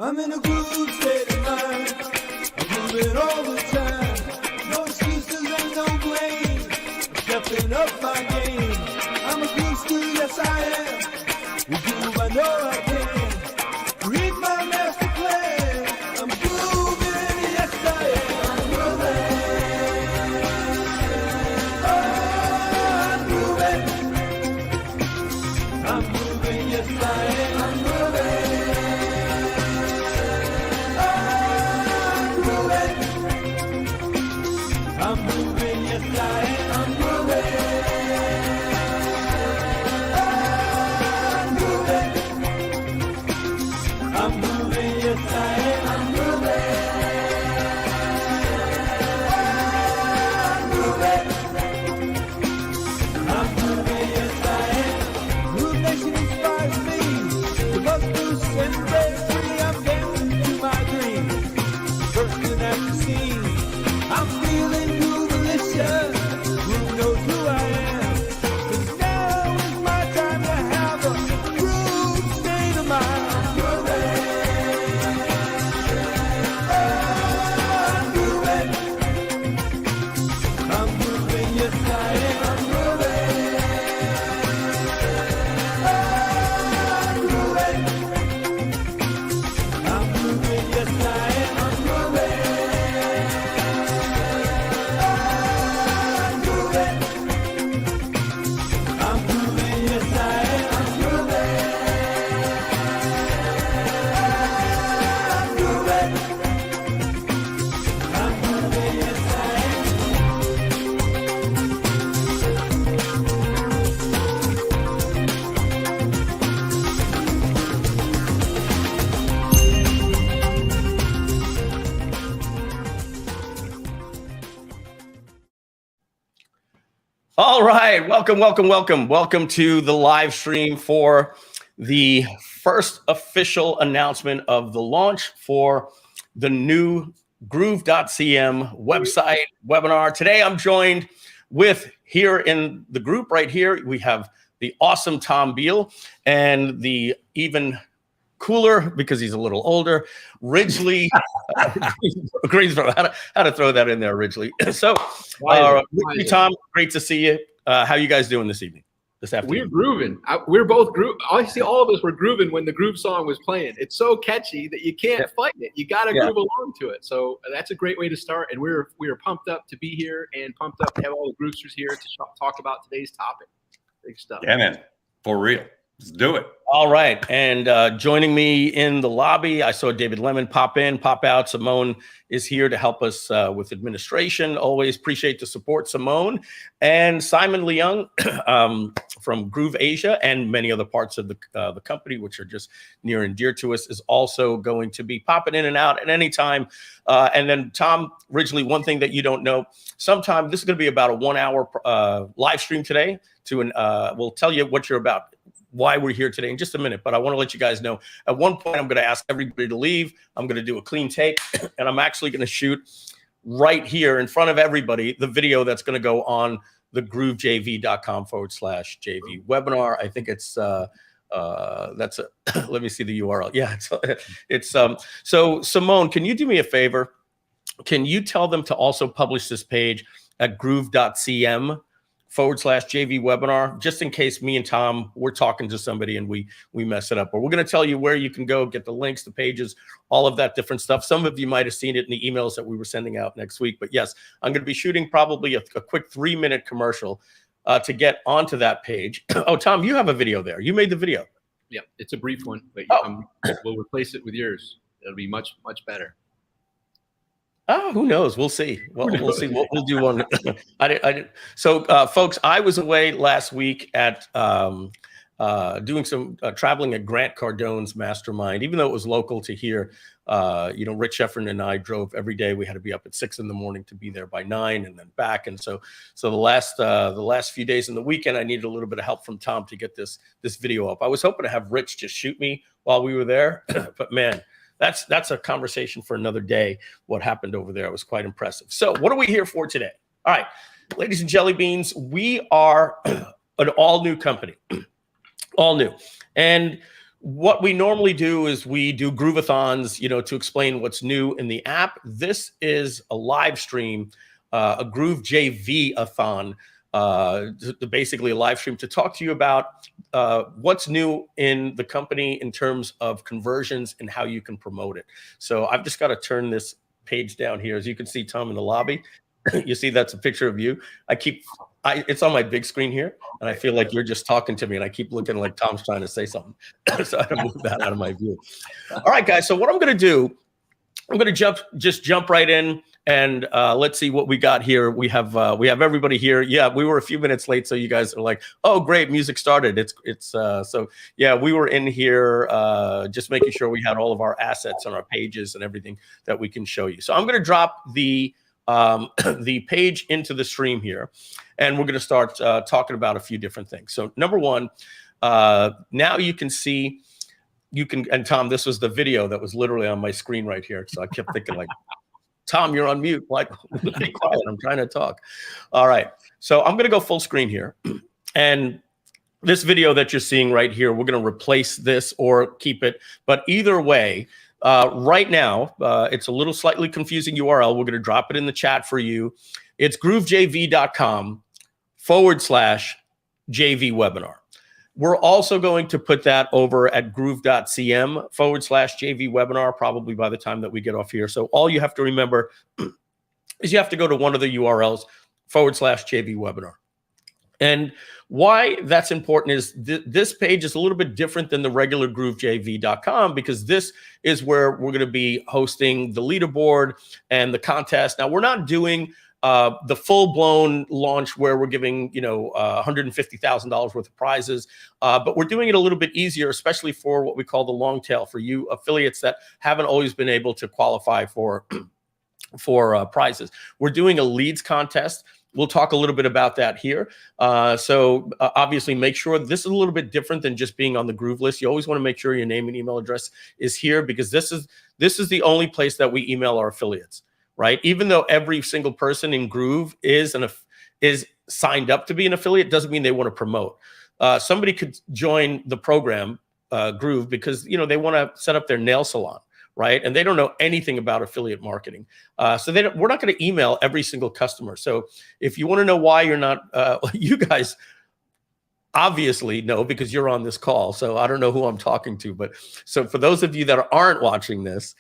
I'm in a groove state of mind. I'm moving all the time. No excuses and no blame. I'm stepping up my game. I'm a groovester, yes I am. With groove I know I can. Read my master plan. I'm grooving, yes I am. I'm grooving. Oh, I'm moving, yes I am. I'm moving. I'm moving, yes I am. I'm moving. I'm moving. I'm moving, yes I am. I'm moving. I'm moving, yes I am. Groove Nation inspires me to bust loose and break free. I'm dancing to my dreams, bursting at the seams. I'm feeling groove-alicious. Who knows who I am? 'Cause now is my time to have a groove state of mind. I'm grooving. Oh, I'm grooving. I'm moving, yes I am. I'm moving. Oh, I'm grooving. I'm moving, yes I am. I'm moving. I'm moving, yes I am. I'm moving. I'm moving. I'm moving, yes I am. All right, welcome to the live stream for the first official announcement of the launch for the new Groove.cm website webinar. Today I'm joined with, here in the group right here, we have the awesome Tom Beal and the even cooler, because he's a little older, Ridgely Greensboro. How to throw that in there, Ridgely. So, Ridgely, Tom, great to see you. How you guys doing this evening, this afternoon? We're grooving. We're both groove. I see all of us were grooving when the groove song was playing. It's so catchy that you can't fight it. You got to groove along to it. So that's a great way to start. And we are pumped up to be here and pumped up to have all the groovesters here to talk about today's topic. Big stuff. Yeah, man. For real. Let's do it. All right. And joining me in the lobby, I saw David Lemon pop in, pop out. Simone is here to help us with administration. Always appreciate the support, Simone. And Simon Leung from Groove Asia and many other parts of the company, which are just near and dear to us, is also going to be popping in and out at any time. And then Tom Ridgely, one thing that you don't know, sometime this is going to be about a 1 hour live stream today. We'll tell you what you're about, why we're here today in just a minute, but I want to let you guys know at one point I'm going to ask everybody to leave. I'm going to do a clean take, and I'm actually going to shoot right here in front of everybody the video that's going to go on the GrooveJV.com/JV webinar. I think it's let me see the URL. Yeah, it's so Simone, can you do me a favor? Can you tell them to also publish this page at groove.cm/JV webinar, just in case me and Tom, we're talking to somebody and we mess it up. But we're going to tell you where you can go, get the links, the pages, all of that different stuff. Some of you might have seen it in the emails that we were sending out next week. But yes, I'm going to be shooting probably a quick 3-minute commercial to get onto that page. Oh, Tom, you have a video there. You made the video. Yeah, it's a brief one, but we'll replace it with yours. It'll be much, much better. Oh, who knows? We'll see. Well, we'll see what we'll do on. So, folks, I was away last week at doing some traveling at Grant Cardone's mastermind. Even though it was local to here, Rich Sheffrin and I drove every day. We had to be up at 6 in the morning to be there by 9 and then back. And so the last few days in the weekend, I needed a little bit of help from Tom to get this video up. I was hoping to have Rich just shoot me while we were there, but man. That's a conversation for another day. What happened over there was quite impressive. So what are we here for today? All right, ladies and jelly beans, we are an all new company, all new. And what we normally do is we do Groovathons, to explain what's new in the app. This is a live stream, a GrooveJV-a-thon, basically a live stream to talk to you about what's new in the company in terms of conversions and how you can promote it. So I've just got to turn this page down here. As you can see, Tom, in the lobby, you see that's a picture of you. It's on my big screen here, and I feel like you're just talking to me, and I keep looking like Tom's trying to say something. So I don't move that out of my view. All right, guys. So what I'm going to do, I'm going to jump right in, and let's see what we got here. We have everybody here. Yeah, we were a few minutes late, so you guys are like, "Oh, great, music started." So yeah, we were in here just making sure we had all of our assets on our pages and everything that we can show you. So I'm going to drop the page into the stream here, and we're going to start talking about a few different things. So number one, now you can see, and Tom, this was the video that was literally on my screen right here. So I kept thinking like, Tom, you're on mute. Like, be quiet. I'm trying to talk. All right. So I'm going to go full screen here. And this video that you're seeing right here, we're going to replace this or keep it. But either way, right now, it's a little slightly confusing URL. We're going to drop it in the chat for you. It's groovejv.com/JV webinar. We're also going to put that over at groove.cm/JV webinar, probably by the time that we get off here. So all you have to remember is you have to go to one of the URLs /JV webinar. And why that's important is this page is a little bit different than the regular groovejv.com, because this is where we're going to be hosting the leaderboard and the contest. Now, we're not doing the full-blown launch where we're giving, $150,000 worth of prizes, but we're doing it a little bit easier, especially for what we call the long tail, for you affiliates that haven't always been able to qualify for prizes. We're doing a leads contest. We'll talk a little bit about that here. So obviously make sure this is a little bit different than just being on the Groove list. You always want to make sure your name and email address is here, because this is the only place that we email our affiliates, right? Even though every single person in Groove is signed up to be an affiliate, doesn't mean they want to promote. Somebody could join the program, Groove, because they want to set up their nail salon, right? And they don't know anything about affiliate marketing. So we're not going to email every single customer. So if you want to know why you're not, you guys obviously know, because you're on this call. So I don't know who I'm talking to, but so for those of you that aren't watching this,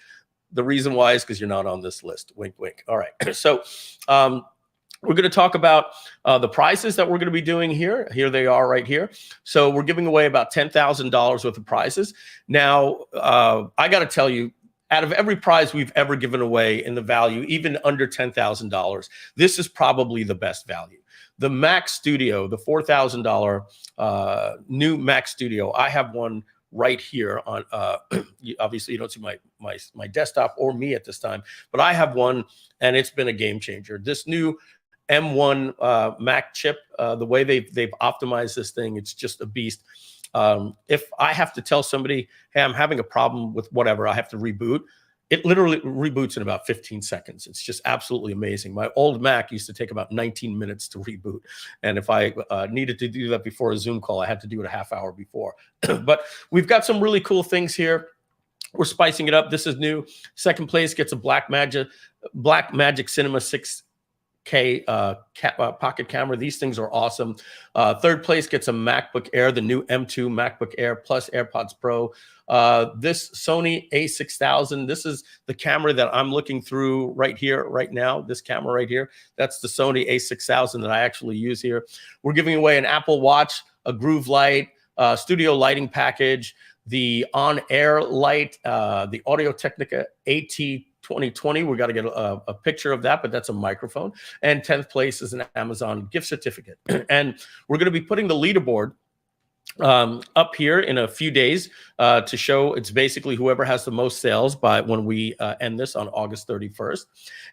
the reason why is because you're not on this list. Wink, wink. All right. So we're going to talk about the prizes that we're going to be doing here. Here they are right here. So we're giving away about $10,000 worth of prizes. Now, I got to tell you, out of every prize we've ever given away in the value, even under $10,000, this is probably the best value. The Mac Studio, the $4,000 new Mac Studio, I have one right here on. Obviously, you don't see my desktop or me at this time, but I have one, and it's been a game changer. This new M1 Mac chip, the way they've optimized this thing, it's just a beast. If I have to tell somebody, hey, I'm having a problem with whatever, I have to reboot, it literally reboots in about 15 seconds. It's just absolutely amazing. My old Mac used to take about 19 minutes to reboot. And if I needed to do that before a Zoom call, I had to do it a half hour before. But we've got some really cool things here. We're spicing it up. This is new. Second place gets a Blackmagic Cinema 6K pocket camera. These things are awesome. Third place gets a MacBook Air, the new M2 MacBook Air plus AirPods Pro. This Sony a6000, this is the camera that I'm looking through right here, right now. This camera right here, that's the Sony a6000 that I actually use here. We're giving away an Apple Watch, a Groove light, studio lighting package, the on-air light, the Audio-Technica AT2020. We got to get a picture of that, but that's a microphone. And 10th place is an Amazon gift certificate. And we're going to be putting the leaderboard up here in a few days to show it's basically whoever has the most sales by when we end this on August 31st.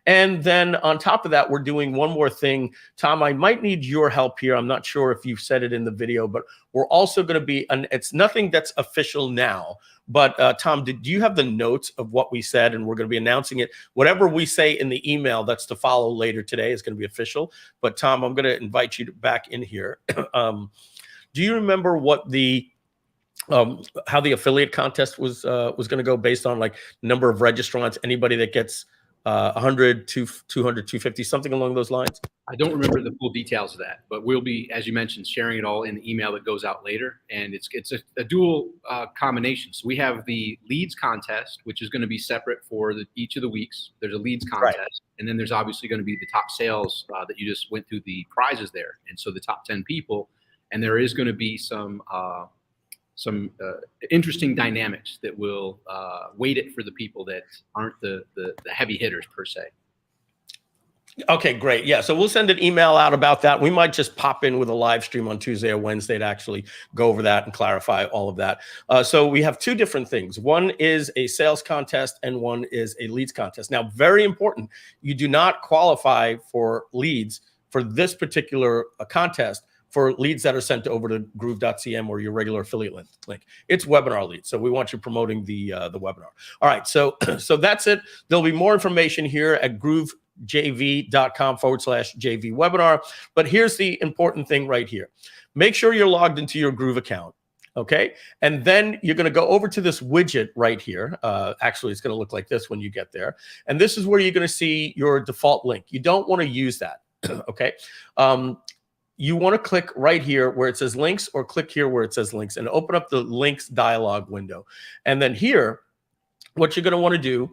And then on top of that, we're doing one more thing. Tom, I might need your help here. I'm not sure if you've said it in the video, but we're also going to be, it's nothing that's official now, but Tom, do you have the notes of what we said? And we're going to be announcing it. Whatever we say in the email that's to follow later today is going to be official. But Tom, I'm going to invite you back in here. Do you remember what the how the affiliate contest was going to go based on like number of registrants, anybody that gets 100, 200, 250, something along those lines? I don't remember the full details of that, but we'll be, as you mentioned, sharing it all in the email that goes out later. And it's a dual combination. So we have the leads contest, which is going to be separate for each of the weeks. There's a leads contest, right. And then there's obviously going to be the top sales that you just went through the prizes there. And so the top 10 people, and there is going to be some interesting dynamics that will weight it for the people that aren't the heavy hitters per se. Okay, great. Yeah, so we'll send an email out about that. We might just pop in with a live stream on Tuesday or Wednesday to actually go over that and clarify all of that. So we have two different things. One is a sales contest and one is a leads contest. Now, very important, you do not qualify for leads for this particular contest for leads that are sent over to groove.cm or your regular affiliate link. It's webinar leads. So we want you promoting the webinar. All right, so that's it. There'll be more information here at groovejv.com/JV webinar. But here's the important thing right here. Make sure you're logged into your Groove account. Okay. And then you're going to go over to this widget right here. Actually, it's going to look like this when you get there. And this is where you're going to see your default link. You don't want to use that. Okay. You want to click right here where it says links, or click here where it says links, and open up the links dialog window. And then here, what you're going to want to do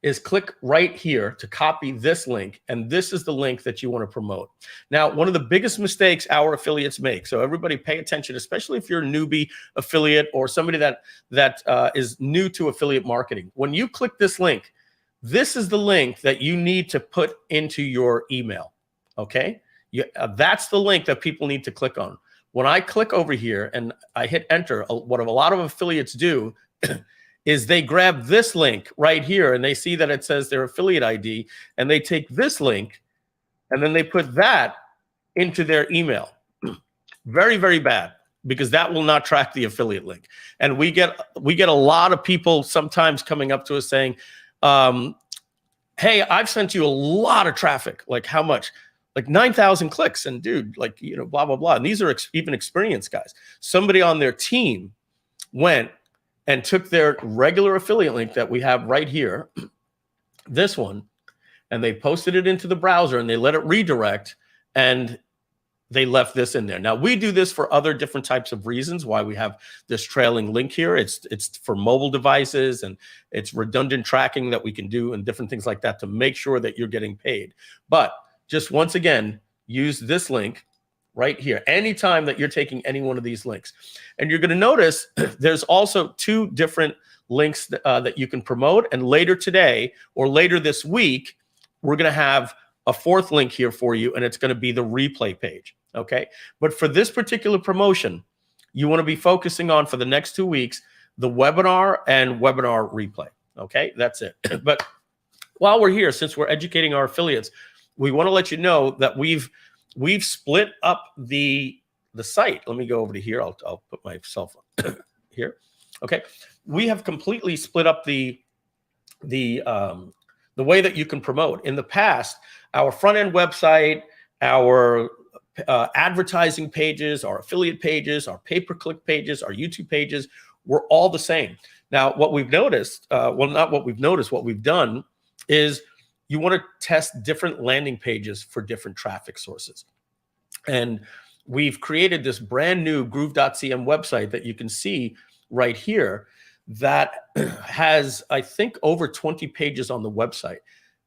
is click right here to copy this link. And this is the link that you want to promote. Now, one of the biggest mistakes our affiliates make, so everybody pay attention, especially if you're a newbie affiliate or somebody that is new to affiliate marketing. When you click this link, this is the link that you need to put into your email. Okay. That's the link that people need to click on. When I click over here and I hit enter, what a lot of affiliates do is they grab this link right here and they see that it says their affiliate ID, and they take this link and then they put that into their email. Very, very bad, because that will not track the affiliate link. And we get a lot of people sometimes coming up to us saying, hey, I've sent you a lot of traffic. Like, how much? Like 9,000 clicks. And dude, like, you know, blah, blah, blah. And these are even experienced guys. Somebody on their team went and took their regular affiliate link that we have right here, this one, and they posted it into the browser and they let it redirect, and they left this in there. Now, we do this for other different types of reasons why we have this trailing link here. It's for mobile devices, and it's redundant tracking that we can do and different things like that to make sure that you're getting paid. But just once again, use this link right here anytime that you're taking any one of these links. And you're going to notice there's also two different links that you can promote. And later today or later this week, we're going to have a fourth link here for you, and it's going to be the replay page. Okay. But for this particular promotion, you want to be focusing on, for the next 2 weeks, the webinar and webinar replay. Okay. That's it. But while we're here, since we're educating our affiliates, we want to let you know that we've split up the site. Let me go over to here. I'll put my cell phone here. Okay. We have completely split up the way that you can promote. In the past, our front end website, our advertising pages, our affiliate pages, our pay-per-click pages, our YouTube pages were all the same. Now, what we've noticed, well, not what we've noticed, what we've done is you want to test different landing pages for different traffic sources. And we've created this brand new groove.cm website that you can see right here that has, I think, over 20 pages on the website.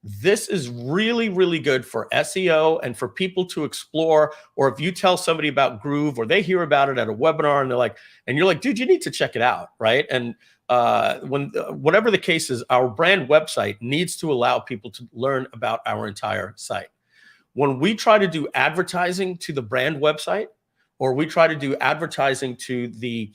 This is really, really good for SEO and for people to explore. Or if you tell somebody about Groove, or they hear about it at a webinar and they're like, and you're like, dude, you need to check it out, right? And whatever the case is, our brand website needs to allow people to learn about our entire site. When we try to do advertising to the brand website, or we try to do advertising to the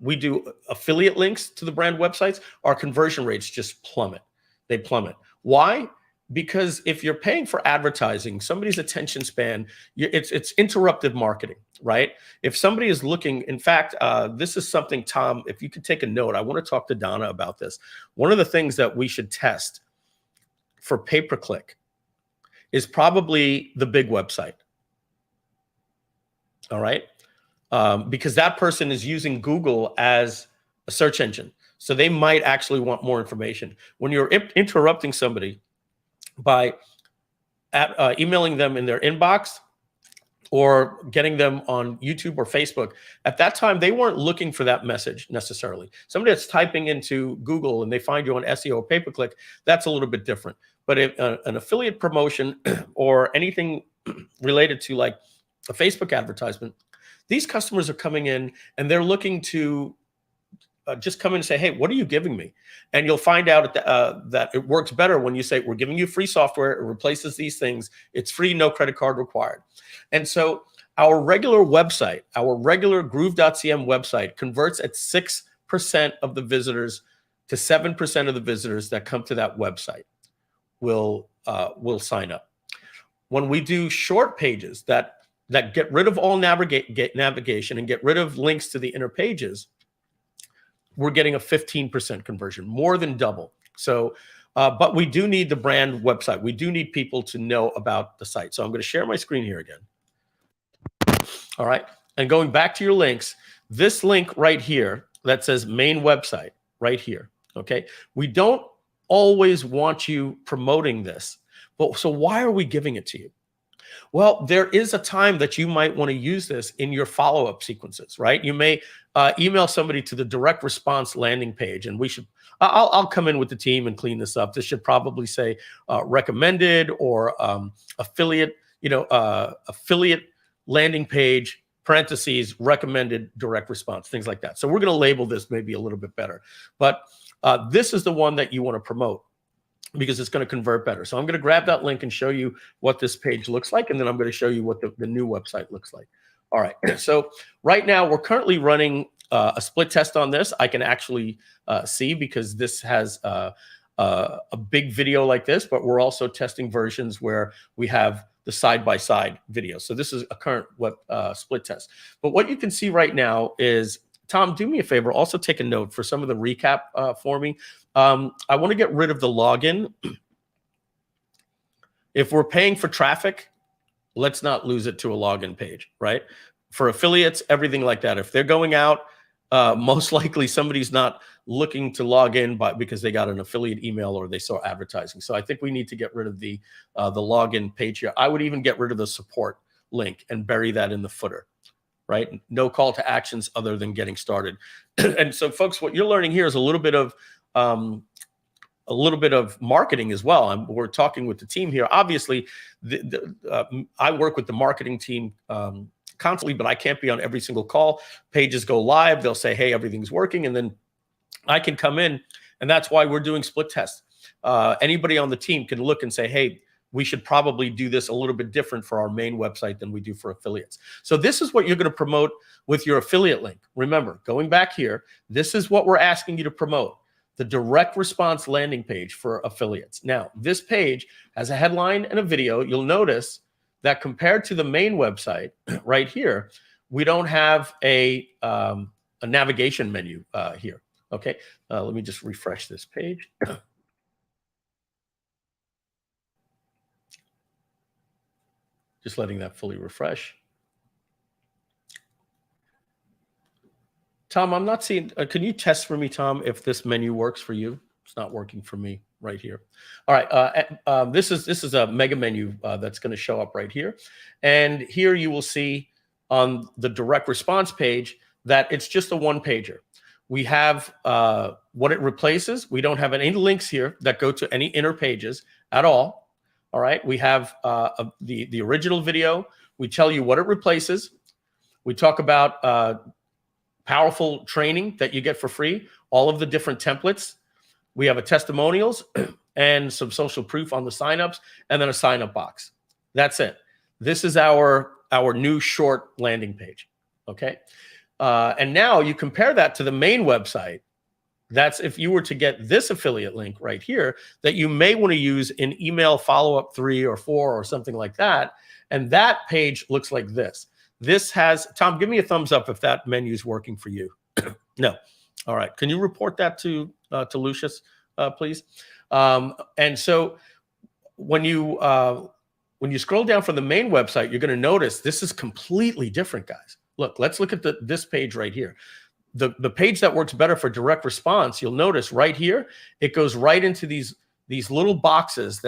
we do affiliate links to the brand websites, our conversion rates just plummet. They plummet. Why? Because if you're paying for advertising, somebody's attention span, it's interrupted marketing, right? If somebody is looking, in fact, this is something, Tom, if you could take a note, I want to talk to Donna about this. One of the things that we should test for pay-per-click is probably the big website. All right. Because that person is using Google as a search engine. So they might actually want more information. When you're interrupting somebody by emailing them in their inbox or getting them on YouTube or Facebook, at that time, they weren't looking for that message necessarily. Somebody that's typing into Google and they find you on SEO or pay-per-click, that's a little bit different. But if an affiliate promotion or anything related to like a Facebook advertisement, these customers are coming in and they're looking to just come in and say, hey, what are you giving me? And you'll find out that it works better when you say, we're giving you free software. It replaces these things. It's free, no credit card required. And so our regular website, our regular groove.cm website converts at 6% of the visitors to 7% of the visitors that come to that website will sign up. When we do short pages that get rid of all navigation and get rid of links to the inner pages, we're getting a 15% conversion, more than double. So, but we do need the brand website. We do need people to know about the site. So I'm going to share my screen here again. All right. And going back to your links, this link right here that says main website right here. Okay. We don't always want you promoting this, but so why are we giving it to you? Well, there is a time that you might want to use this in your follow-up sequences, right? You may email somebody to the direct response landing page, and I'll come in with the team and clean this up. This should probably say recommended or affiliate, affiliate landing page, parentheses, recommended direct response, things like that. So we're going to label this maybe a little bit better. But this is the one that you want to promote, because it's going to convert better. So I'm going to grab that link and show you what this page looks like. And then I'm going to show you what the new website looks like. All right. So right now we're currently running a split test on this. I can actually see, because this has a big video like this, but we're also testing versions where we have the side-by-side video. So this is a current web split test. But what you can see right now is, Tom, do me a favor, also take a note for some of the recap for me. I want to get rid of the login. If we're paying for traffic, let's not lose it to a login page, right? For affiliates, everything like that. If they're going out, most likely somebody's not looking to log in because they got an affiliate email or they saw advertising. So I think we need to get rid of the login page here. I would even get rid of the support link and bury that in the footer. Right? No call to actions other than getting started. And so, folks, what you're learning here is a little bit of marketing as well. We're talking with the team here. Obviously, I work with the marketing team constantly, but I can't be on every single call. Pages go live. They'll say, hey, everything's working. And then I can come in. And that's why we're doing split tests. Anybody on the team can look and say, hey, we should probably do this a little bit different for our main website than we do for affiliates. So this is what you're going to promote with your affiliate link. Remember, going back here, this is what we're asking you to promote, the direct response landing page for affiliates. Now, this page has a headline and a video. You'll notice that compared to the main website right here, we don't have a navigation menu here. Okay, let me just refresh this page. Just letting that fully refresh. Tom, I'm not seeing, can you test for me, Tom, if this menu works for you? It's not working for me right here. All right, this is a mega menu that's going to show up right here. And here you will see on the direct response page that it's just a one-pager. We have what it replaces. We don't have any links here that go to any inner pages at all. All right, we have the original video. We tell you what it replaces. We talk about powerful training that you get for free, all of the different templates. We have a testimonials and some social proof on the signups, and then a sign-up box. That's it. This is our new short landing page, okay? And now you compare that to the main website. That's if you were to get this affiliate link right here that you may want to use in email follow-up 3 or 4 or something like that. And that page looks like this. This has, Tom, give me a thumbs up if that menu is working for you. No. All right. Can you report that to Lucius, please? And so when you when you scroll down from the main website, you're going to notice this is completely different, guys. Look, let's look at this page right here. The page that works better for direct response, you'll notice right here, it goes right into these little boxes.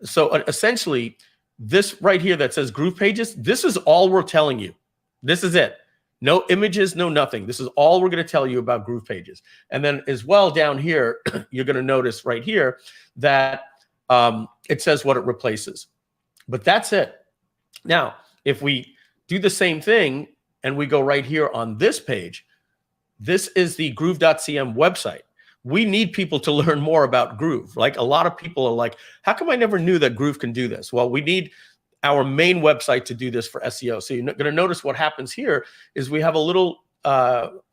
So essentially, this right here that says Groove Pages, this is all we're telling you. This is it. No images, no nothing. This is all we're going to tell you about Groove Pages. And then as well down here, you're going to notice right here that it says what it replaces. But that's it. Now, if we do the same thing and we go right here on this page, this is the groove.cm website. We need people to learn more about Groove. Like a lot of people are like, how come I never knew that Groove can do this? Well, we need our main website to do this for SEO. So you're going to notice what happens here is we have a little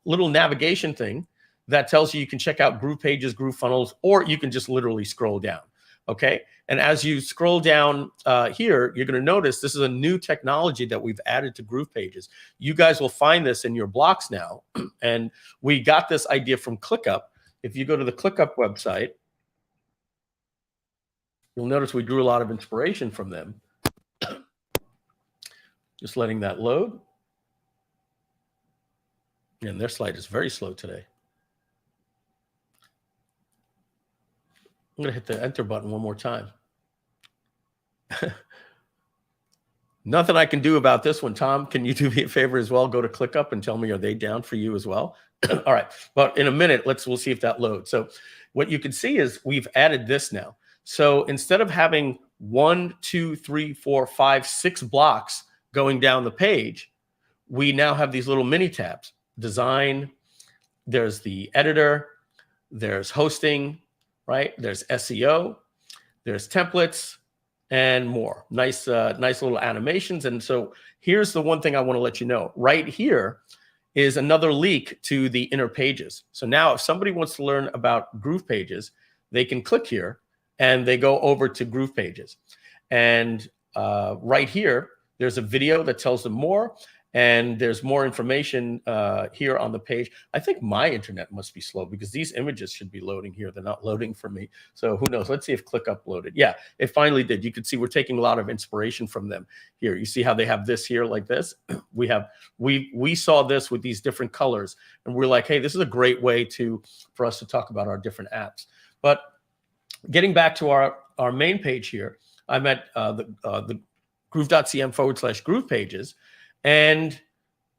navigation thing that tells you can check out Groove Pages, Groove Funnels, or you can just literally scroll down. Okay. And as you scroll down here, you're going to notice this is a new technology that we've added to Groove Pages. You guys will find this in your blocks now. And we got this idea from ClickUp. If you go to the ClickUp website, you'll notice we drew a lot of inspiration from them. Just letting that load. And their slide is very slow today. I'm going to hit the enter button one more time. Nothing I can do about this one. Tom, can you do me a favor as well? Go to ClickUp and tell me, are they down for you as well? All right. But in a minute, we'll see if that loads. So what you can see is we've added this now. So instead of having 1, 2, 3, 4, 5, 6 blocks going down the page, we now have these little mini tabs. Design, there's the editor, there's hosting, right? There's SEO, there's templates, and more. Nice little animations. And so here's the one thing I want to let you know. Right here is another link to the inner pages. So now if somebody wants to learn about Groove Pages, they can click here and they go over to Groove Pages. And right here, there's a video that tells them more. And there's more information here on the page. I think my internet must be slow because these images should be loading here. They're not loading for me. So who knows? Let's see if ClickUp loaded. Yeah, it finally did. You can see we're taking a lot of inspiration from them here. You see how they have this here like this? We saw this with these different colors. And we're like, hey, this is a great way for us to talk about our different apps. But getting back to our main page here, I'm at the groove.cm/Groove Pages. And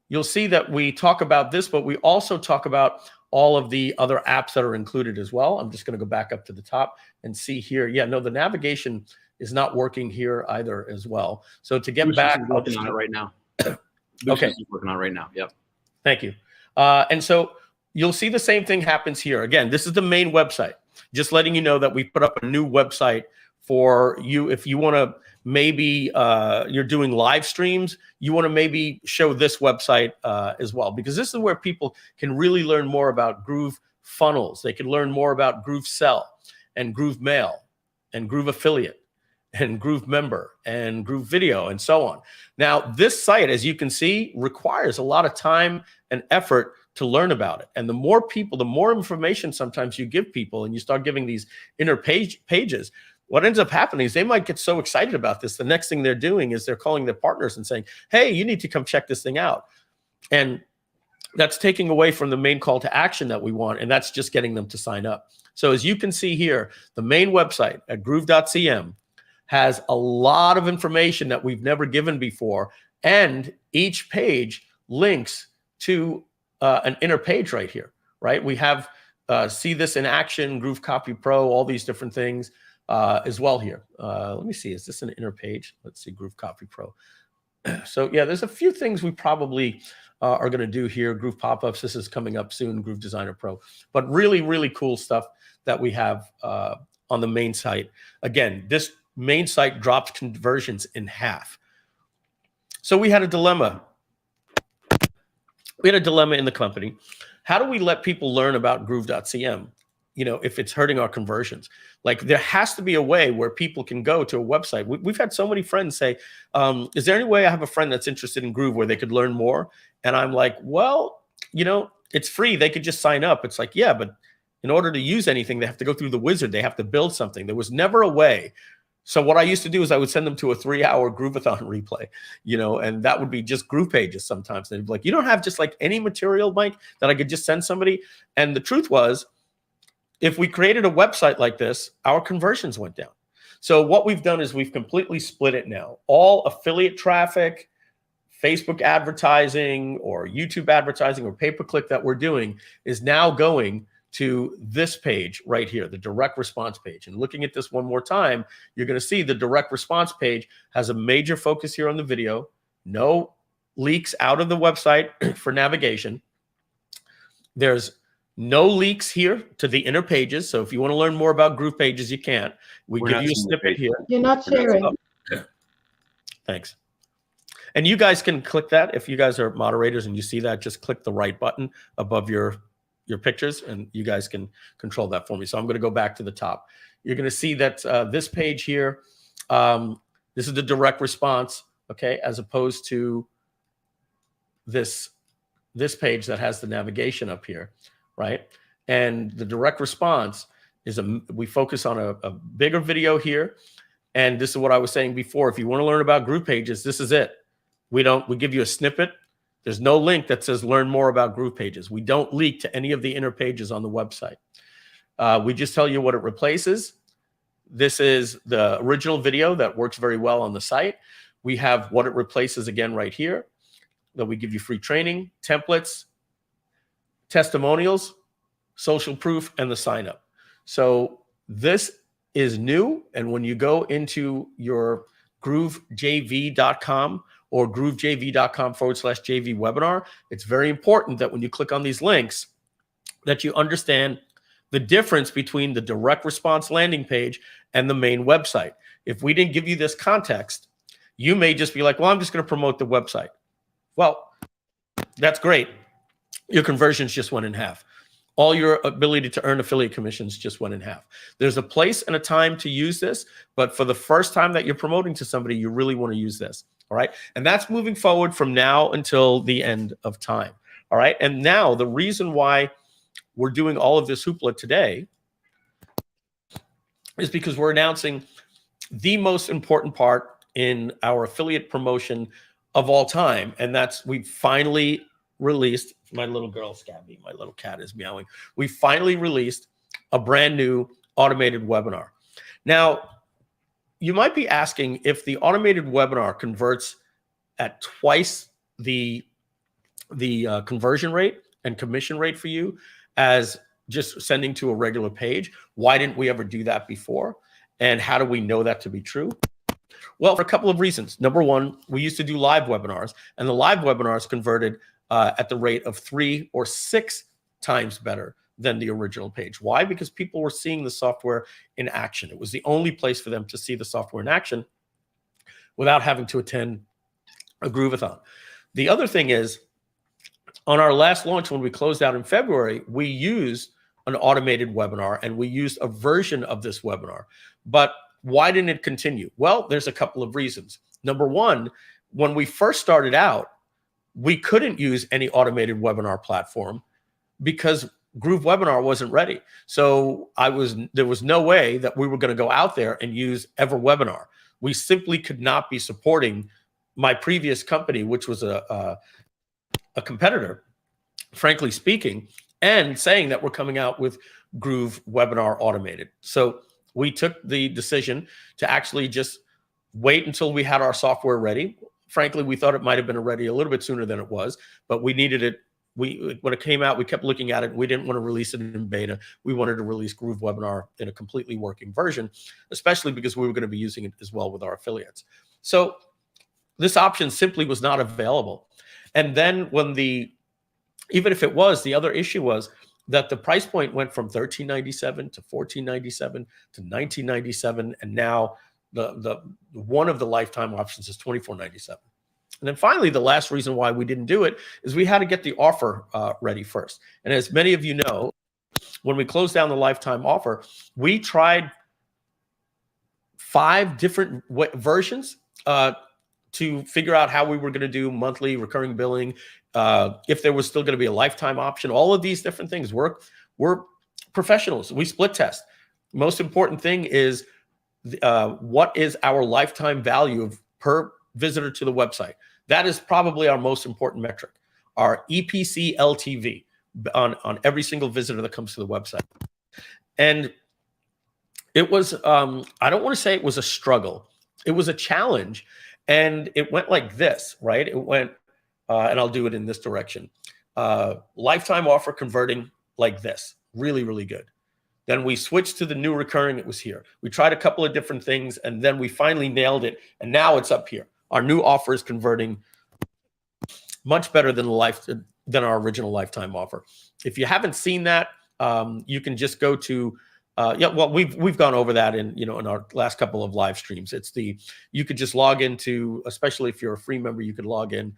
you'll see that we talk about this, but we also talk about all of the other apps that are included as well. I'm just going to go back up to the top and see here. Yeah, no, the navigation is not working here either as well. So to get Bruce back, is working on it right now. Okay, is working on it right now. Yep. Thank you. And so you'll see the same thing happens here. Again, this is the main website. Just letting you know that we put up a new website for you if you want to. Maybe you're doing live streams, you want to maybe show this website as well, because this is where people can really learn more about Groove Funnels. They can learn more about Groove Sell and Groove Mail and Groove Affiliate and Groove Member and Groove Video and so on. Now, this site, as you can see, requires a lot of time and effort to learn about it. And the more people, the more information sometimes you give people and you start giving these inner pages, what ends up happening is they might get so excited about this. The next thing they're doing is they're calling their partners and saying, hey, you need to come check this thing out. And that's taking away from the main call to action that we want. And that's just getting them to sign up. So as you can see here, the main website at groove.cm has a lot of information that we've never given before. And each page links to an inner page right here, right? We have see this in action, Groove Copy Pro, all these different things. As well here. Let me see, is this an inner page? Let's see, Groove Copy Pro. So yeah, there's a few things we probably are going to do here. Groove Pop-Ups, this is coming up soon, Groove Designer Pro. But really, really cool stuff that we have on the main site. Again, this main site dropped conversions in half. So we had a dilemma. We had a dilemma in the company. How do we let people learn about groove.cm? You know, if it's hurting our conversions? Like there has to be a way where people can go to a website. We've had so many friends say, is there any way I have a friend that's interested in Groove where they could learn more? And I'm like, well, you know, it's free. They could just sign up. It's like, yeah, but in order to use anything, they have to go through the wizard. They have to build something. There was never a way So what I used to do is I would send them to a 3-hour Groovathon replay, and that would be just Groove pages sometimes. They'd be like, you don't have just like any material, Mike, that I could just send somebody? And the truth was, if we created a website like this, our conversions went down. So what we've done is we've completely split it now. All affiliate traffic, Facebook advertising or YouTube advertising or pay-per-click that we're doing is now going to this page right here, the direct response page. And looking at this one more time, you're going to see the direct response page has a major focus here on the video, no leaks out of the website for navigation. There's no leaks here to the inner pages. So if you want to learn more about Groove pages, you can't. We're give you a snippet here. You're not sharing. Thanks. And you guys can click that. If you guys are moderators and you see that, just click the right button above your pictures, and you guys can control that for me. So I'm going to go back to the top. You're going to see that this page here, this is the direct response, okay, as opposed to this page that has the navigation up here, right? And the direct response is we focus on a bigger video here. And this is what I was saying before. If you want to learn about Groove pages, this is it. We give you a snippet. There's no link that says learn more about Groove pages. We don't leak to any of the inner pages on the website. We just tell you what it replaces. This is the original video that works very well on the site. We have what it replaces again right here. That we give you free training, templates, testimonials, social proof, and the sign up. So this is new. And when you go into your GrooveJV.com or GrooveJV.com/JV webinar, it's very important that when you click on these links, that you understand the difference between the direct response landing page and the main website. If we didn't give you this context, you may just be like, well, I'm just going to promote the website. Well, that's great. Your conversions just went in half. All your ability to earn affiliate commissions just went in half. There's a place and a time to use this, but for the first time that you're promoting to somebody, you really want to use this. All right. And that's moving forward from now until the end of time. All right. And now the reason why we're doing all of this hoopla today is because we're announcing the most important part in our affiliate promotion of all time. And that's we finally released, my little girl's Gabby, my little cat is meowing. We finally released a brand new automated webinar. Now, you might be asking if the automated webinar converts at twice the conversion rate and commission rate for you as just sending to a regular page. Why didn't we ever do that before? And how do we know that to be true? Well, for a couple of reasons. Number one, we used to do live webinars, and the live webinars converted at the rate of 3 or 6 times better than the original page. Why? Because people were seeing the software in action. It was the only place for them to see the software in action without having to attend a Groovathon. The other thing is, on our last launch, when we closed out in February, we used an automated webinar, and we used a version of this webinar. But why didn't it continue? Well, there's a couple of reasons. Number one, when we first started out, we couldn't use any automated webinar platform because Groove Webinar wasn't ready. So there was no way that we were going to go out there and use EverWebinar. We simply could not be supporting my previous company, which was a competitor, frankly speaking, and saying that we're coming out with Groove Webinar Automated. So we took the decision to actually just wait until we had our software ready. Frankly, we thought it might have been ready a little bit sooner than it was, but we needed it. When it came out, we kept looking at it. We didn't want to release it in beta. We wanted to release Groove Webinar in a completely working version, especially because we were going to be using it as well with our affiliates. So this option simply was not available. And then even if it was, the other issue was that the price point went from $13.97 to $14.97 to $19.97, and now the one of the lifetime options is $24.97. And then finally, the last reason why we didn't do it is we had to get the offer ready first. And as many of you know, when we closed down the lifetime offer, we tried 5 different versions to figure out how we were going to do monthly recurring billing, if there was still going to be a lifetime option, all of these different things. We're professionals. We split test. Most important thing is what is our lifetime value of per visitor to the website. That is probably our most important metric, our EPC LTV on every single visitor that comes to the website. And it was, I don't want to say it was a struggle. It was a challenge. And it went like this, right? It went, and I'll do it in this direction. Lifetime offer converting like this, really, really good. Then we switched to the new recurring, it was here. We tried a couple of different things, and then we finally nailed it. And now it's up here. Our new offer is converting much better than our original lifetime offer. If you haven't seen that, you can just go to we've gone over that in our last couple of live streams. You could just log into, especially if you're a free member, you could log in.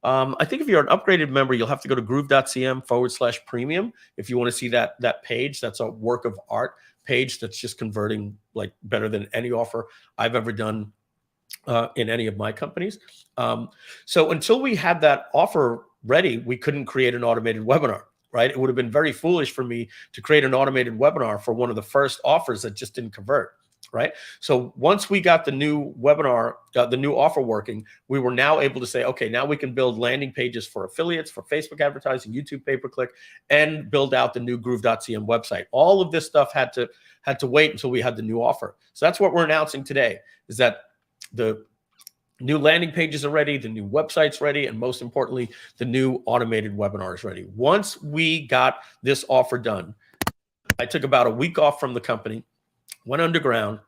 I think if you're an upgraded member, you'll have to go to groove.cm/premium if you want to see that page. That's a work of art page that's just converting like better than any offer I've ever done in any of my companies. So until we had that offer ready, we couldn't create an automated webinar, right? It would have been very foolish for me to create an automated webinar for one of the first offers that just didn't convert, right? So once we got the new webinar, the new offer working, we were now able to say, okay, now we can build landing pages for affiliates, for Facebook advertising, YouTube pay-per-click, and build out the new groove.cm website. All of this stuff had to wait until we had the new offer. So that's what we're announcing today, is that the new landing pages are ready, the new website's ready, and most importantly, the new automated webinar is ready. Once we got this offer done, I took about a week off from the company, went underground,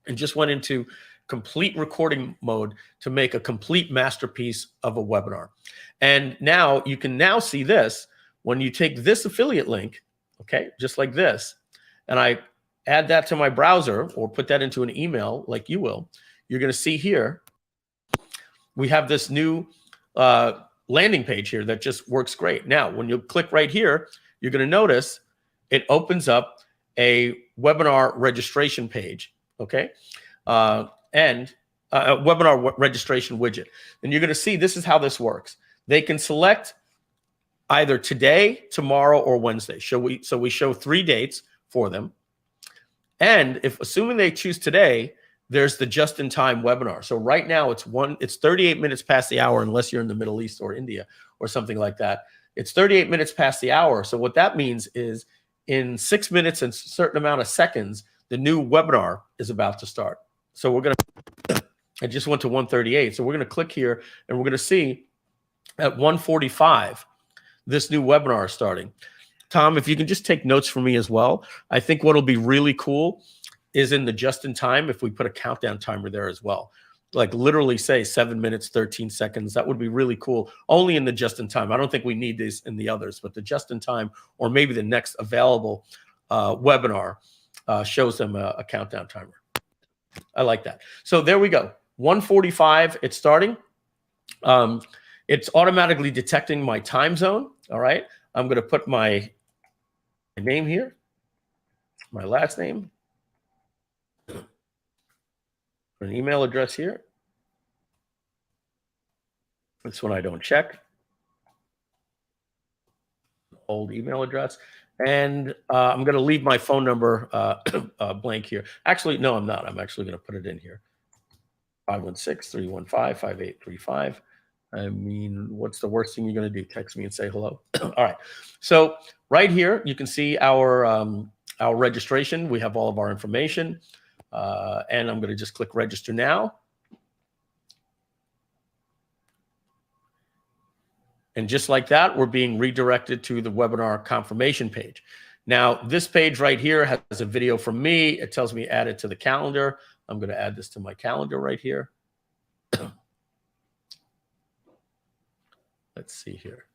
and just went into complete recording mode to make a complete masterpiece of a webinar. And now you can now see this when you take this affiliate link, okay, just like this, and I add that to my browser or put that into an email like you will, you're going to see here, we have this new landing page here that just works great. Now, when you click right here, you're going to notice it opens up a webinar registration page, okay? And a webinar registration widget. And you're going to see this is how this works. They can select either today, tomorrow, or Wednesday. So we show 3 dates for them. And if assuming they choose today, there's the just-in-time webinar. So right now it's 38 minutes past the hour, unless you're in the Middle East or India or something like that. It's 38 minutes past the hour. So what that means is in 6 minutes and a certain amount of seconds, the new webinar is about to start. So we're going to, I just went to 138. So we're going to click here and we're going to see at 1:45, this new webinar is starting. Tom, if you can just take notes for me as well. I think what'll be really cool is in the just-in-time, if we put a countdown timer there as well, like literally say 7 minutes, 13 seconds, that would be really cool. Only in the just-in-time. I don't think we need this in the others, but the just-in-time or maybe the next available webinar shows them a countdown timer. I like that. So there we go. 1:45, it's starting. It's automatically detecting my time zone. All right. I'm going to put my name here, my last name, an email address here. This one I don't check. Old email address. And I'm going to leave my phone number blank here. Actually, no, I'm not. I'm actually going to put it in here. 516-315-5835. I mean, what's the worst thing you're going to do? Text me and say hello. All right. So right here, you can see our registration. We have all of our information. And I'm going to just click register now. And just like that, we're being redirected to the webinar confirmation page. Now, this page right here has a video from me. It tells me add it to the calendar. I'm going to add this to my calendar right here. Let's see here.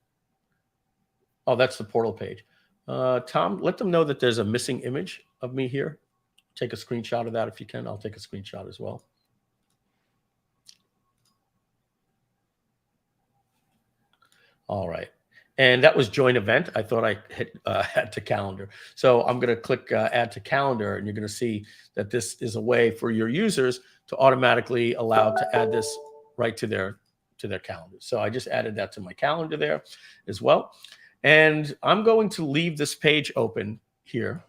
Oh, that's the portal page. Tom, let them know that there's a missing image of me here. Take a screenshot of that if you can. I'll take a screenshot as well. All right. And that was join event. I thought I hit add to calendar. So I'm going to click add to calendar, and you're going to see that this is a way for your users to automatically allow to add this right to their calendar. So I just added that to my calendar there as well. And I'm going to leave this page open here.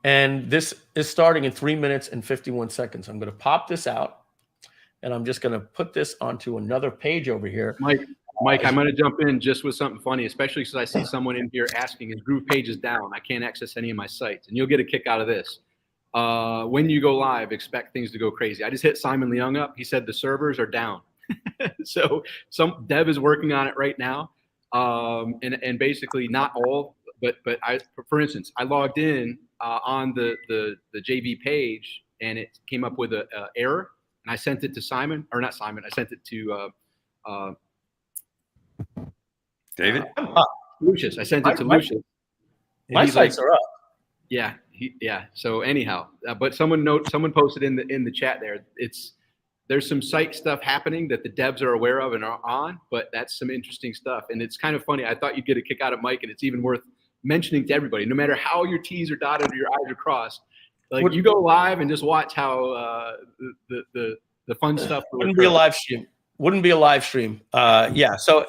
And this is starting in 3 minutes and 51 seconds. I'm going to pop this out, and I'm just going to put this onto another page over here. Mike, I'm going to jump in just with something funny, especially because I see someone in here asking, his Groove page is down. I can't access any of my sites. And you'll get a kick out of this. When you go live, expect things to go crazy. I just hit Simon Leung up. He said the servers are down. So some dev is working on it right now. And basically not all, but for instance, I logged in on the JV page, and it came up with a error, and I sent it to Simon, or not Simon. I sent it to David? Lucius. I sent it to Lucius. My sites are up. Yeah, yeah. So anyhow, but someone posted in the chat there. There's some site stuff happening that the devs are aware of and are on, but that's some interesting stuff. And it's kind of funny. I thought you'd get a kick out of Mike, and it's even worth mentioning to everybody. No matter how your T's are dotted or your I's are crossed, like you go live and just watch how the fun stuff wouldn't be a live stream. Wouldn't be a live stream. Yeah. So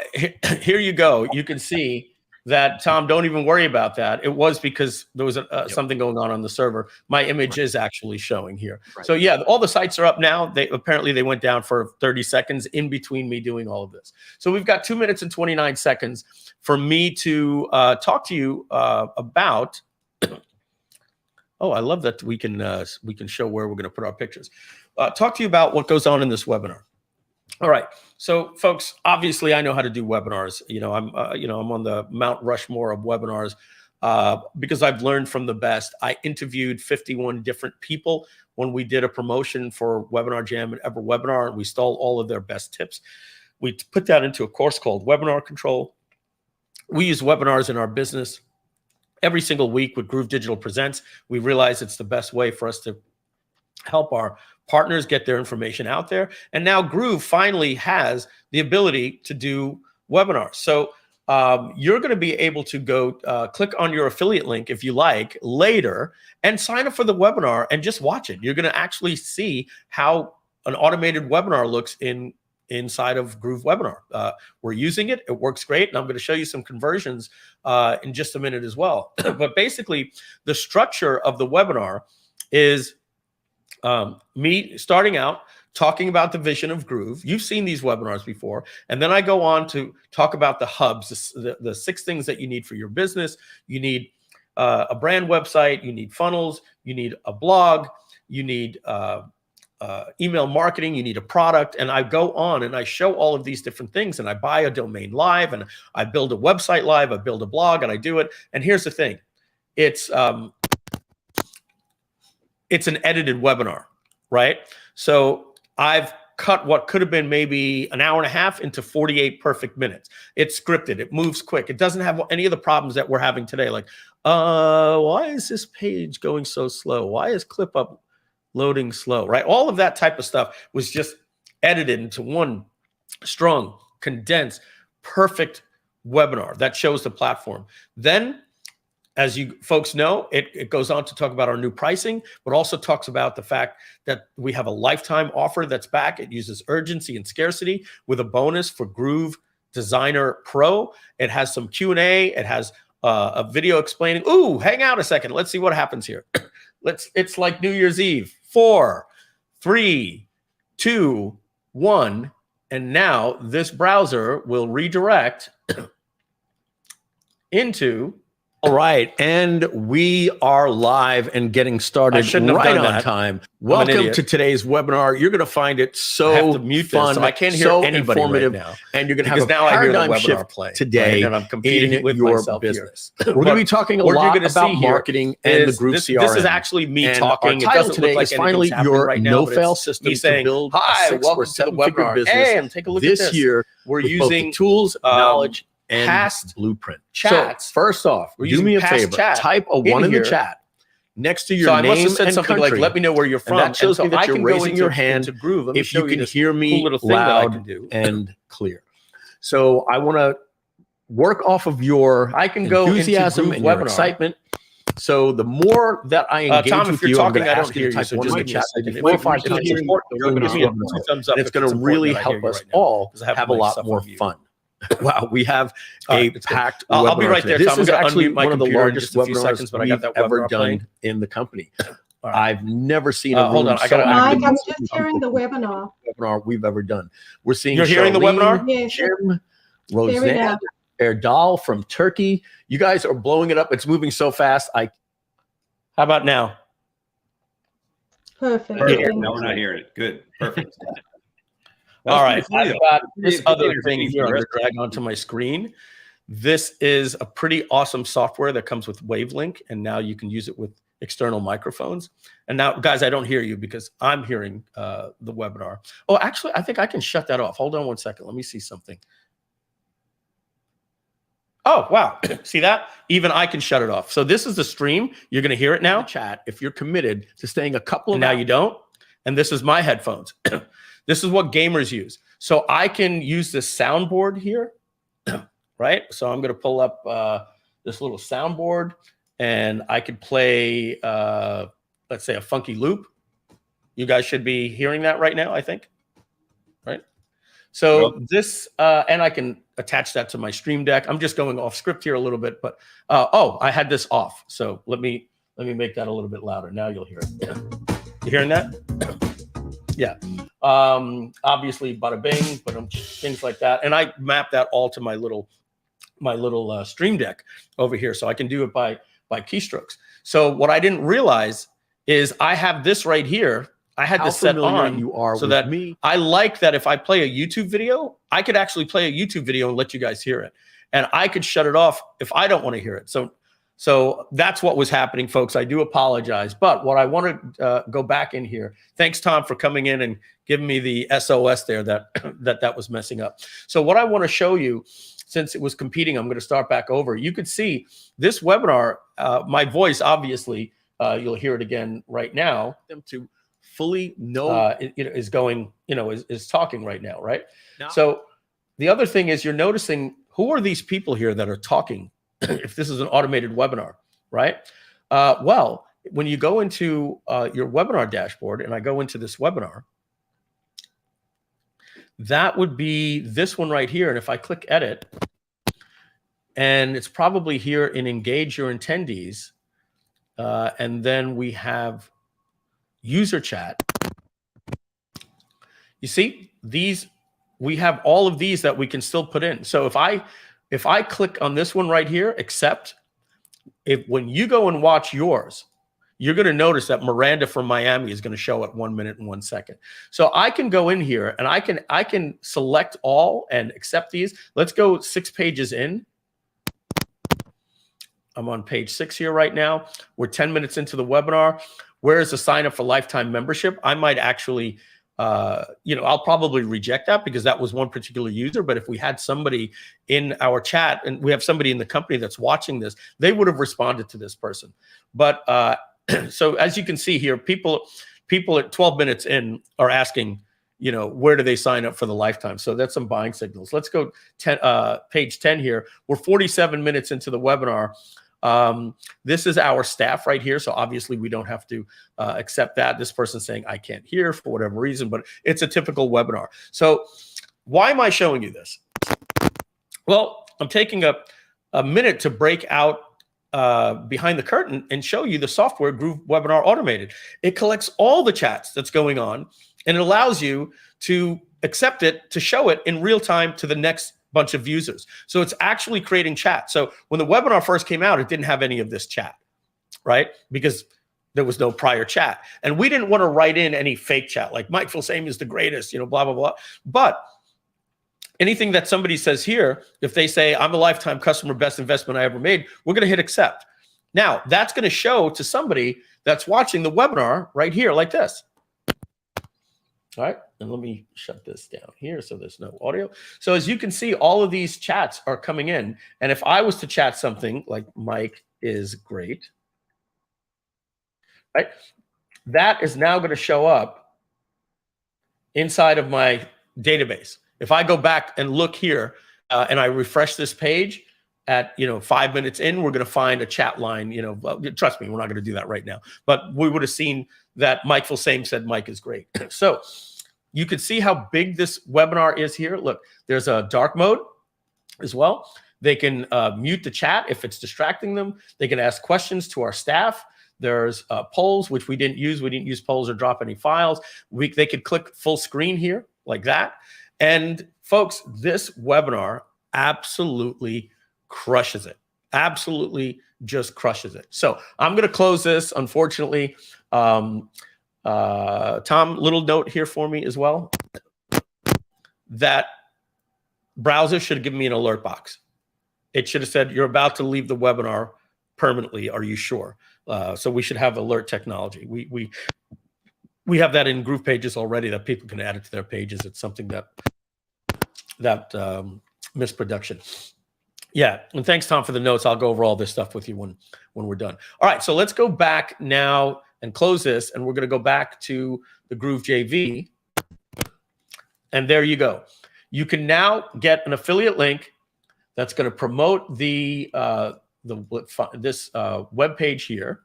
here you go. You can see that, Tom, don't even worry about that. It was because there was something going on the server. My image is actually showing here. Right. So yeah, all the sites are up now. Apparently they went down for 30 seconds in between me doing all of this. So we've got 2 minutes and 29 seconds for me to talk to you about. Oh, I love that we can show where we're going to put our pictures. Talk to you about what goes on in this webinar. All right, so folks, obviously I know how to do webinars. I'm on the Mount Rushmore of webinars because I've learned from the best. I interviewed 51 different people when we did a promotion for Webinar Jam and Ever Webinar, and we stole all of their best tips. We put that into a course called Webinar Control. We use webinars in our business every single week with Groove Digital Presents. We realize it's the best way for us to help our partners get their information out there. And now Groove finally has the ability to do webinars. So you're going to be able to go click on your affiliate link if you like later and sign up for the webinar and just watch it. You're going to actually see how an automated webinar looks inside of Groove Webinar. We're using it. It works great. And I'm going to show you some conversions in just a minute as well. But basically, the structure of the webinar is me starting out, talking about the vision of Groove. You've seen these webinars before. And then I go on to talk about the hubs, the 6 things that you need for your business. You need a brand website. You need funnels. You need a blog. You need email marketing. You need a product. And I go on and I show all of these different things. And I buy a domain live, and I build a website live. I build a blog, and I do it. And here's the thing. It's an edited webinar, right? So I've cut what could have been maybe an hour and a half into 48 perfect minutes. It's scripted. It moves quick. It doesn't have any of the problems that we're having today. Like, why is this page going so slow? Why is ClipUp loading slow, right? All of that type of stuff was just edited into one strong, condensed, perfect webinar that shows the platform. Then, as you folks know, it goes on to talk about our new pricing, but also talks about the fact that we have a lifetime offer that's back. It uses urgency and scarcity with a bonus for Groove Designer Pro. It has some Q&A. It has a video explaining. Ooh, hang out a second. Let's see what happens here. It's like New Year's Eve. 4, 3, 2, 1. And now this browser will redirect into... All right, and we are live and getting started right on time. Welcome to today's webinar. You're going to find it so fun, so I can't hear anybody informative, right now. And you're going to have a paradigm shift today, right? And I'm competing with your business. We're going to be talking a lot about marketing and the Groove CRM. This is actually me talking. It doesn't look like finally your no-fail system to build a 6 or 7-figure business. And take a look at this year. We're using tools, knowledge, and past blueprint chats. So first off, do me a favor, type a 1 in the chat next to your name and something country. Like, let me know where you're from. And that shows me that you're raising your hand Groove. If you can hear me loud and clear. So I want to work off of your enthusiasm and your excitement. So the more that I engage Tom, with you, I'm going to ask you to type 1 in the chat. If you find support, it's going to really help us all have a lot more fun. Wow, we have All a right, it's good. packed I'll be webinar right there, today. Tom. This I'm is gonna actually unmute my one of the computer in largest just a few webinars seconds, but I got we've that ever webinar done playing. in the company. All right. I've never seen a Hold room on, I so gotta active Mike, I'm and just hearing the webinar. webinar we've ever done. We're seeing You're hearing the Charlene, webinar? Yes, Jim, very Roseanne, loud. Erdal from Turkey. You guys are blowing it up. It's moving so fast. How about now? Perfect. Yeah. Thank Now you. we're not hearing it. Good. Perfect. All right, pretty I've cool. got this Pretty other entertaining thing here. I'm for going the to drag onto my screen. This is a pretty awesome software that comes with Wavelink, and now you can use it with external microphones. And now, guys, I don't hear you because I'm hearing the webinar. Oh, actually, I think I can shut that off. Hold on one second. Let me see something. Oh, wow. See that? Even I can shut it off. So this is the stream. You're going to hear it now. Chat if you're committed to staying a couple of And now hours. you don't. And this is my headphones. This is what gamers use. So I can use this soundboard here, right? So I'm going to pull up this little soundboard, and I could play, let's say, a funky loop. You guys should be hearing that right now, I think, right? So this, and I can attach that to my Stream Deck. I'm just going off script here a little bit, but oh, I had this off. So let me make that a little bit louder. Now you'll hear it. You hearing that? Yeah. Obviously, bada bing, but things like that, and I map that all to my little Stream Deck over here, so I can do it by keystrokes. So what I didn't realize is I have this right here. I had this set on you are so with that me. I like that if I play a YouTube video, I could actually play a YouTube video and let you guys hear it, and I could shut it off if I don't want to hear it. So that's what was happening, folks. I do apologize. But what I want to go back in here, thanks, Tom, for coming in and giving me the SOS there that was messing up. So what I want to show you, since it was competing, I'm going to start back over. You could see this webinar, my voice, obviously, you'll hear it again right now. Them to fully know Is going, is talking right now, right? So the other thing is you're noticing who are these people here that are talking if this is an automated webinar, right? Well, when you go into your webinar dashboard, and I go into this webinar, that would be this one right here. And if I click edit, and it's probably here in engage your attendees, and then we have user chat. You see, we have all of these that we can still put in. So if I click on this one right here, accept, when you go and watch yours, you're going to notice that Miranda from Miami is going to show at 1 minute and 1 second. So I can go in here and I can select all and accept these. Let's go 6 pages in. I'm on page 6 here right now. We're 10 minutes into the webinar. Where is the sign up for lifetime membership? I might actually, I'll probably reject that because that was one particular user. But if we had somebody in our chat, and we have somebody in the company that's watching this, they would have responded to this person. But so as you can see here, people at 12 minutes in are asking, where do they sign up for the lifetime? So that's some buying signals. Let's go page 10 here. We're 47 minutes into the webinar. This is our staff right here. So obviously we don't have to accept that. This person's saying, I can't hear for whatever reason, but it's a typical webinar. So why am I showing you this? Well, I'm taking a minute to break out behind the curtain and show you the software GrooveWebinar Automated. It collects all the chats that's going on, and it allows you to accept it, to show it in real time to the next bunch of users. So it's actually creating chat. So when the webinar first came out, it didn't have any of this chat, right? Because there was no prior chat. And we didn't want to write in any fake chat, like Mike Filsame is the greatest, blah, blah, blah. But anything that somebody says here, if they say, I'm a lifetime customer, best investment I ever made, we're going to hit accept. Now, that's going to show to somebody that's watching the webinar right here like this. All right, and let me shut this down here so there's no audio. So as you can see, all of these chats are coming in. And if I was to chat something like Mike is great, right, that is now going to show up inside of my database. If I go back and look here and I refresh this page at 5 minutes in, we're going to find a chat line. Trust me, we're not going to do that right now. But we would have seen that Mike Filsame said Mike is great. So you can see how big this webinar is here. Look, there's a dark mode, as well. They can mute the chat if it's distracting them. They can ask questions to our staff. There's polls, which we didn't use. We didn't use polls or drop any files. They could click full screen here like that. And folks, this webinar absolutely crushes it. Absolutely just crushes it. So I'm going to close this, unfortunately. Tom, little note here for me as well. That browser should have given me an alert box. It should have said, you're about to leave the webinar permanently. Are you sure? So we should have alert technology. We have that in Groove pages already that people can add it to their pages. It's something that missed production. Yeah, and thanks, Tom, for the notes. I'll go over all this stuff with you when we're done. All right, so let's go back now and close this, and we're going to go back to the GrooveJV. And there you go. You can now get an affiliate link that's going to promote this web page here.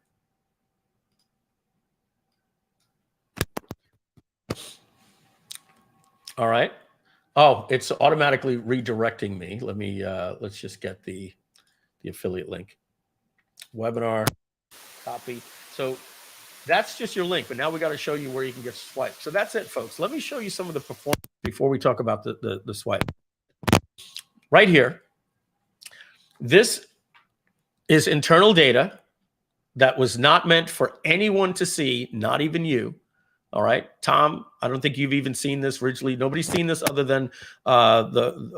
All right. Oh, it's automatically redirecting me. Let me let's just get the affiliate link. Webinar, copy. So that's just your link, but now we got to show you where you can get swiped. So that's it, folks. Let me show you some of the performance before we talk about the swipe. Right here, this is internal data that was not meant for anyone to see, not even you. All right, Tom, I don't think you've even seen this originally. Nobody's seen this other than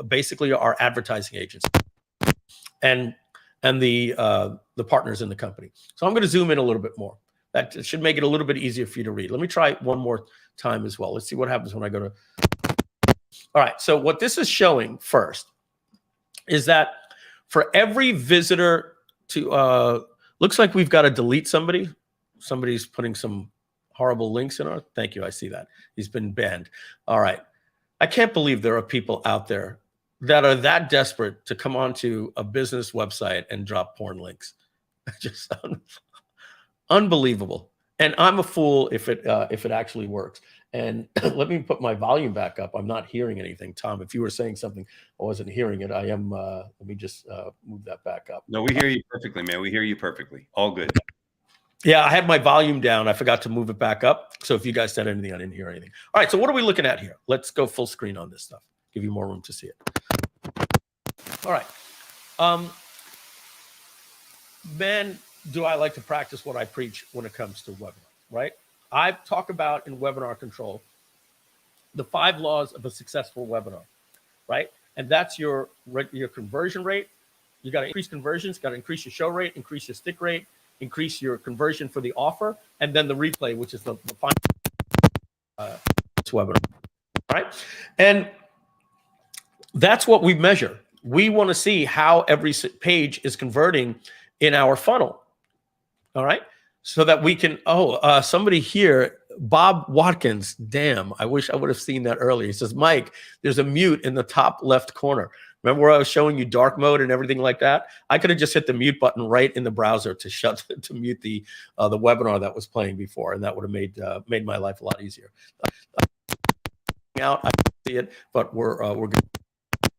basically our advertising agents and the partners in the company. So I'm going to zoom in a little bit more. That should make it a little bit easier for you to read. Let me try it one more time as well. Let's see what happens when I go to. All right, so what this is showing first is that for every visitor to, looks like we've got to delete somebody. Somebody's putting some horrible links in our, thank you, I see that. He's been banned. All right. I can't believe there are people out there that are that desperate to come onto a business website and drop porn links. Just unbelievable. And I'm a fool if it actually works. And let me put my volume back up. I'm not hearing anything. Tom, if you were saying something, I wasn't hearing it. I am, let me just move that back up. No, we hear you perfectly, man. We hear you perfectly. All good. Yeah, I had my volume down. I forgot to move it back up. So if you guys said anything, I didn't hear anything. All right, so what are we looking at here? Let's go full screen on this stuff. Give you more room to see it. All right. Man, do I like to practice what I preach when it comes to webinar, right? I talk about in Webinar Control the 5 laws of a successful webinar, right? And that's your conversion rate. You got to increase conversions, got to increase your show rate, increase your stick rate, increase your conversion for the offer, and then the replay, which is the final webinar, right? And that's what we measure. We want to see how every page is converting in our funnel, all right? So that we can, somebody here, Bob Watkins, damn, I wish I would have seen that earlier. He says, Mike, there's a mute in the top left corner. Remember where I was showing you dark mode and everything like that? I could have just hit the mute button right in the browser to mute the webinar that was playing before, and that would have made my life a lot easier. Out, I see it, but we're good.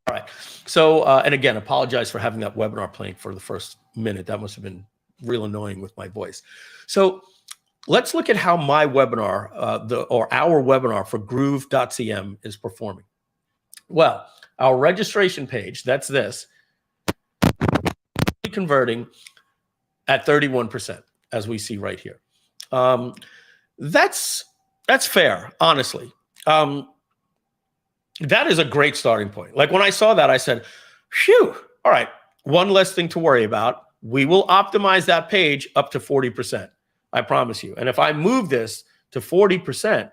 All right. So and again, apologize for having that webinar playing for the first minute. That must have been real annoying with my voice. So let's look at how my webinar, our webinar for Groove.cm is performing. Well, our registration page, that's this, converting at 31%, as we see right here. That's fair, honestly. That is a great starting point. Like when I saw that, I said, phew, all right, one less thing to worry about. We will optimize that page up to 40%. I promise you. And if I move this to 40%,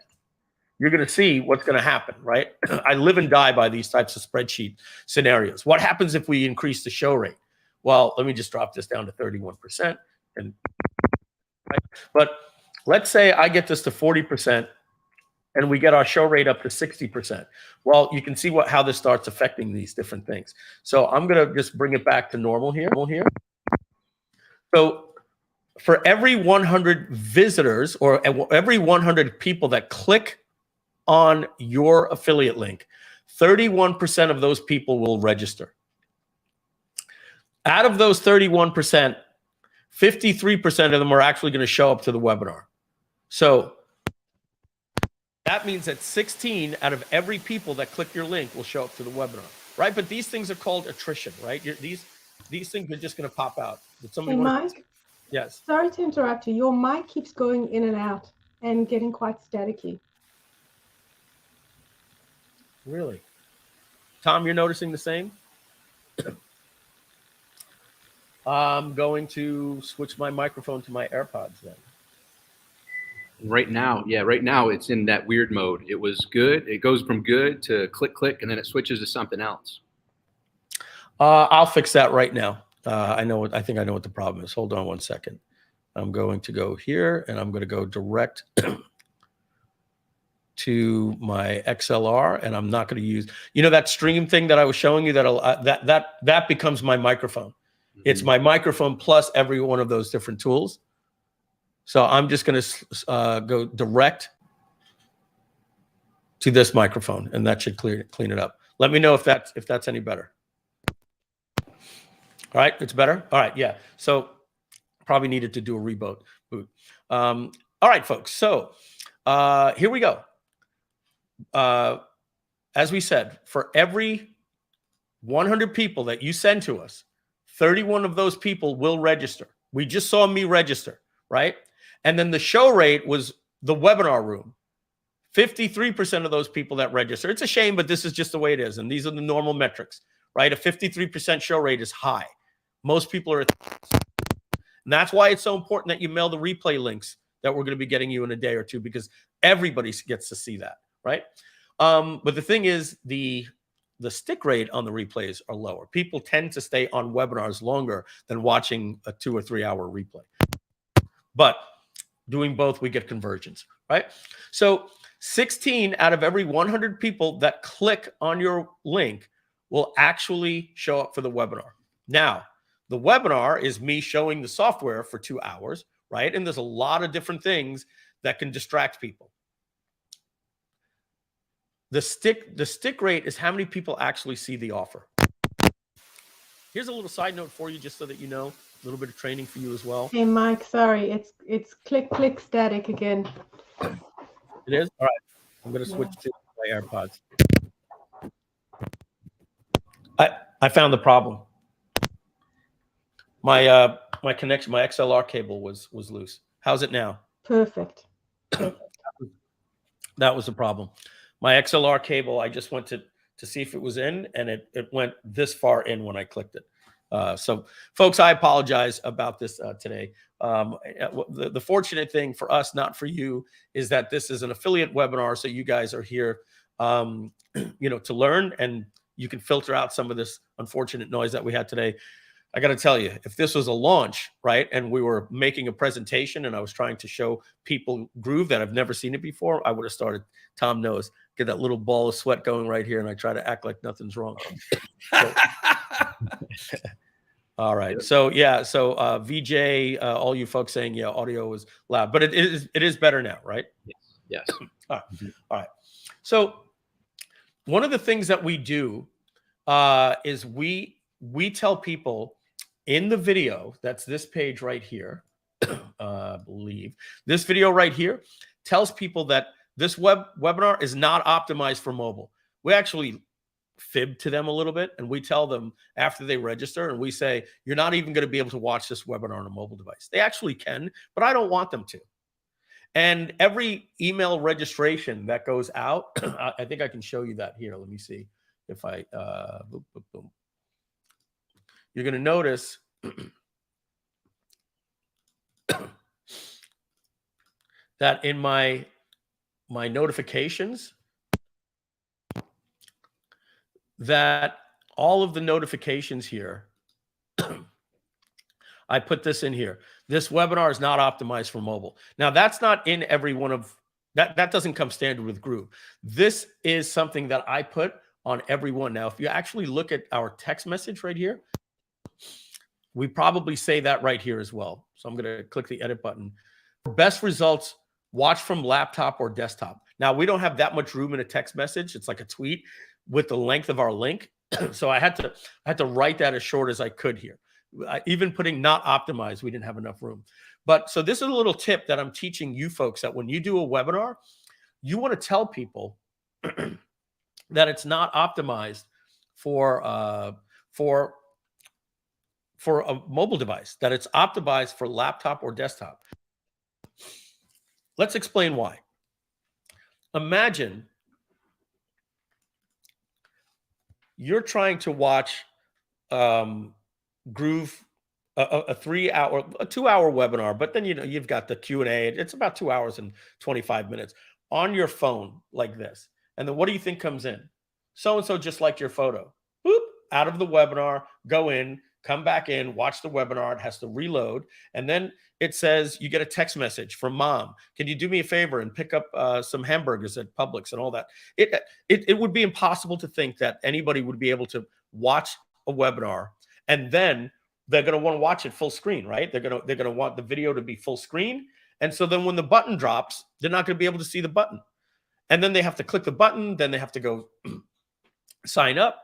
you're going to see what's going to happen, right? I live and die by these types of spreadsheet scenarios. What happens if we increase the show rate? Well, let me just drop this down to 31%. And right? But let's say I get this to 40% and we get our show rate up to 60%. Well, you can see how this starts affecting these different things. So I'm going to just bring it back to normal here. So for every 100 visitors or every 100 people that click on your affiliate link, 31% of those people will register. Out of those 31%, 53% of them are actually going to show up to the webinar. So that means that 16 out of every people that click your link will show up to the webinar, right? But these things are called attrition, right? These things are just going to pop out. Did somebody Hey, want Mike, Yes. sorry to interrupt you. Your mic keeps going in and out and getting quite staticky. Really? Tom, you're noticing the same? I'm going to switch my microphone to my AirPods then. Right now, yeah, right now it's in that weird mode. It was good. It goes from good to click, click, and then it switches to something else. I'll fix that right now. I think I know what the problem is. Hold on one second. I'm going to go here and I'm going to go direct to my XLR, and I'm not going to use, that stream thing that I was showing you, that becomes my microphone. It's my microphone plus every one of those different tools. So I'm just going to go direct to this microphone, and that should clean it up. Let me know if that's any better. All right, it's better. All right, yeah. So probably needed to do a reboot. All right, folks. So here we go. As we said, for every 100 people that you send to us, 31 of those people will register. We just saw me register, right? And then the show rate was the webinar room. 53% of those people that register. It's a shame, but this is just the way it is. And these are the normal metrics, right? A 53% show rate is high. Most people are. And that's why it's so important that you mail the replay links that we're going to be getting you in a day or two, because everybody gets to see that, right? But the thing is, the stick rate on the replays are lower. People tend to stay on webinars longer than watching a 2 or 3 hour replay. But doing both, we get conversions, right? So 16 out of every 100 people that click on your link will actually show up for the webinar. Now, the webinar is me showing the software for 2 hours, right? And there's a lot of different things that can distract people. The stick rate is how many people actually see the offer. Here's a little side note for you, just so that you know, a little bit of training for you as well. Hey, Mike, sorry, it's click, click static again. It is? All right. I'm going to switch to my AirPods. I found the problem. My connection, my XLR cable was loose. How's it now? Perfect. That was the problem. My XLR cable, I just went to see if it was in, and it went this far in when I clicked it. So, folks, I apologize about this today. The fortunate thing for us, not for you, is that this is an affiliate webinar, so you guys are here, to learn, and you can filter out some of this unfortunate noise that we had today. I got to tell you, if this was a launch, right, and we were making a presentation and I was trying to show people Groove that have never seen it before, I would have started, Tom knows, get that little ball of sweat going right here, and I try to act like nothing's wrong. So, all right. So, yeah. So, VJ, all you folks saying, yeah, audio is loud, but it is better now, right? Yes. All right. So, one of the things that we do is we tell people in the video, that's this page right here, I believe, this video right here tells people that this webinar is not optimized for mobile. We actually fib to them a little bit, and we tell them after they register, and we say, you're not even going to be able to watch this webinar on a mobile device. They actually can, but I don't want them to. And every email registration that goes out, I think I can show you that here. Let me see if I, boom, boom, boom. You're going to notice that in my notifications, that all of the notifications here, I put this in here. This webinar is not optimized for mobile. Now, that's not in every one of that doesn't come standard with Groove. This is something that I put on every one. Now, if you actually look at our text message right here, we probably say that right here as well. So I'm going to click the edit button. Best results, watch from laptop or desktop. Now, we don't have that much room in a text message. It's like a tweet with the length of our link. So I had to write that as short as I could here. Even putting not optimized, we didn't have enough room. But so this is a little tip that I'm teaching you folks, that when you do a webinar, you want to tell people that it's not optimized for a mobile device, that it's optimized for laptop or desktop. Let's explain why. Imagine you're trying to watch Groove, a 3-hour, a 2-hour webinar, but then you've got the Q&A. It's about 2 hours and 25 minutes on your phone like this. And then what do you think comes in? So-and-so just liked your photo. Boop, out of the webinar, go in, come back in, watch the webinar. It has to reload. And then it says you get a text message from mom. Can you do me a favor and pick up some hamburgers at Publix and all that? It would be impossible to think that anybody would be able to watch a webinar and then they're going to want to watch it full screen, right? They're going to want the video to be full screen. And so then when the button drops, they're not going to be able to see the button. And then they have to click the button. Then they have to go sign up,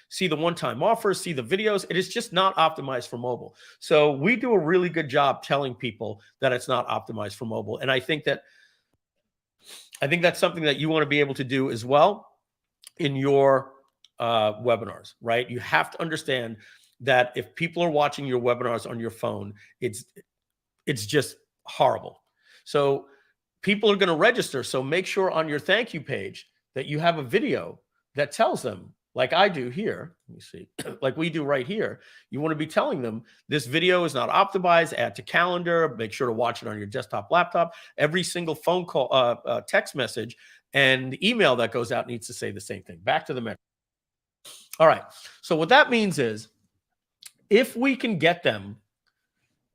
see the one-time offers, see the videos. It is just not optimized for mobile. So we do a really good job telling people that it's not optimized for mobile. And I think that's something that you want to be able to do as well in your webinars, right? You have to understand that if people are watching your webinars on your phone, it's just horrible. So people are going to register. So make sure on your thank you page that you have a video that tells them, like I do here, let me see, like we do right here. You want to be telling them this video is not optimized, add to calendar, make sure to watch it on your desktop, laptop. Every single phone call, text message and email that goes out needs to say the same thing. Back to the message. All right. So what that means is if we can get them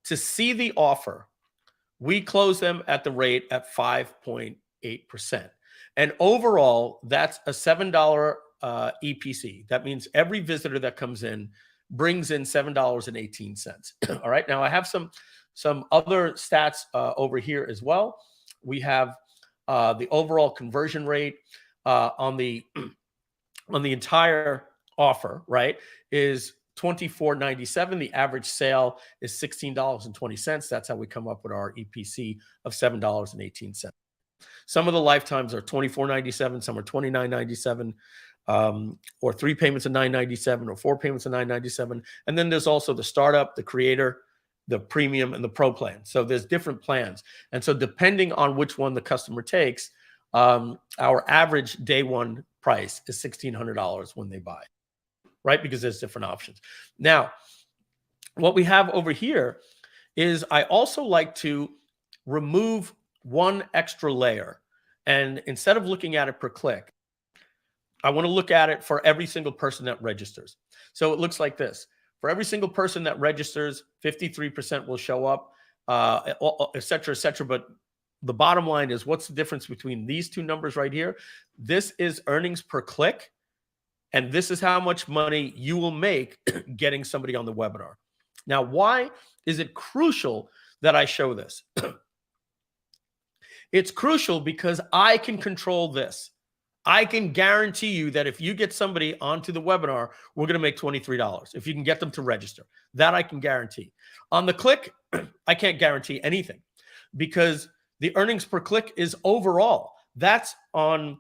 to see the offer, we close them at the rate at 5.8%. And overall, that's a $7 EPC. That means every visitor that comes in brings in $7.18. All right. Now I have some other stats over here as well. We have the overall conversion rate on the entire offer, right, is $24.97. The average sale is $16.20. That's how we come up with our EPC of $7.18. Some of the lifetimes are $24.97. Some are $29.97, or 3 payments of $9.97, or 4 payments of $9.97. And then there's also the startup, the creator, the premium, and the pro plan. So there's different plans. And so depending on which one the customer takes, our average day one price is $1,600 when they buy, right? Because there's different options. Now, what we have over here is I also like to remove one extra layer. And instead of looking at it per click, I want to look at it for every single person that registers. So it looks like this. For every single person that registers, 53% will show up, et cetera, et cetera. But the bottom line is, what's the difference between these two numbers right here? This is earnings per click. And this is how much money you will make getting somebody on the webinar. Now, why is it crucial that I show this? It's crucial because I can control this. I can guarantee you that if you get somebody onto the webinar, we're going to make $23 if you can get them to register. That I can guarantee. On the click, I can't guarantee anything because the earnings per click is overall. That's on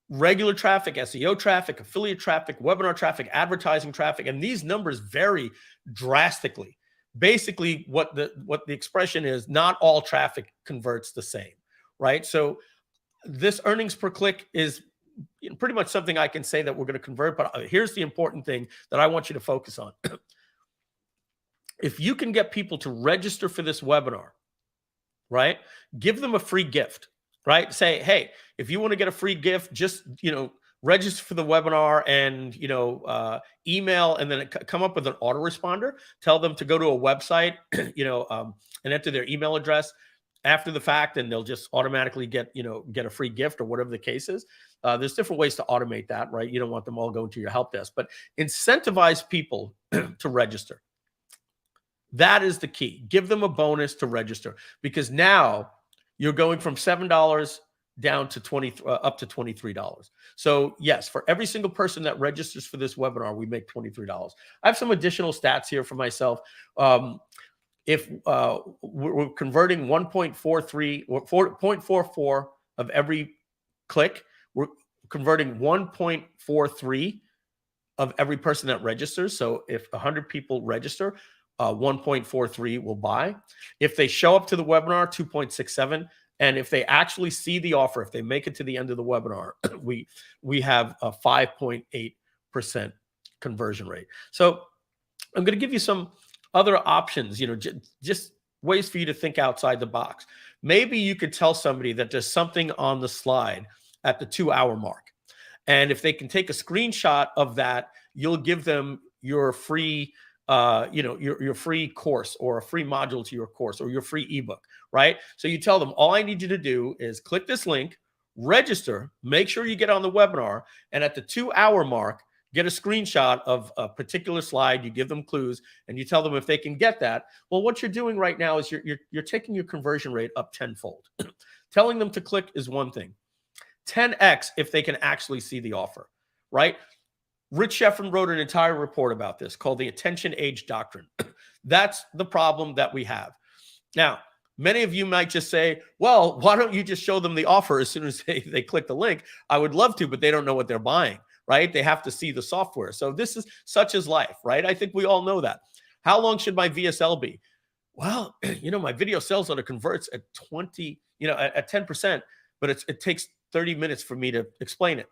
regular traffic, SEO traffic, affiliate traffic, webinar traffic, advertising traffic, and these numbers vary drastically. Basically, what the expression is, not all traffic converts the same, right? So this earnings per click is pretty much something I can say that we're going to convert, but here's the important thing that I want you to focus on. If you can get people to register for this webinar, right, give them a free gift, right? Say, hey, if you want to get a free gift, just, register for the webinar and, email and then come up with an autoresponder. Tell them to go to a website, and enter their email address after the fact, and they'll just automatically get a free gift or whatever the case is. There's different ways to automate that, right? You don't want them all going to your help desk, but incentivize people to register. That is the key. Give them a bonus to register because now you're going from $7 down to up to $23. So yes, for every single person that registers for this webinar, we make $23. I have some additional stats here for myself. If we're converting 1.43 or 4.44 of every click, we're converting 1.43 of every person that registers. So if 100 people register, 1.43 will buy. If they show up to the webinar, 2.67. And if they actually see the offer, if they make it to the end of the webinar, we have a 5.8% conversion rate. So I'm going to give you some other options, just ways for you to think outside the box. Maybe you could tell somebody that there's something on the slide at the 2-hour mark. And if they can take a screenshot of that, you'll give them your free, your free course or a free module to your course or your free ebook, right? So you tell them, all I need you to do is click this link, register, make sure you get on the webinar, and at the 2-hour mark, get a screenshot of a particular slide. You give them clues, and you tell them if they can get that. Well, what you're doing right now is you're taking your conversion rate up tenfold. Telling them to click is one thing. 10x if they can actually see the offer, right? Rich Sheffrin wrote an entire report about this called the Attention Age Doctrine. That's the problem that we have. Now, many of you might just say, well, why don't you just show them the offer as soon as they click the link? I would love to, but they don't know what they're buying, right? They have to see the software. So this is such as life, right? I think we all know that. How long should my VSL be? Well, my video sales order converts at 20, at 10%, but it takes 30 minutes for me to explain it.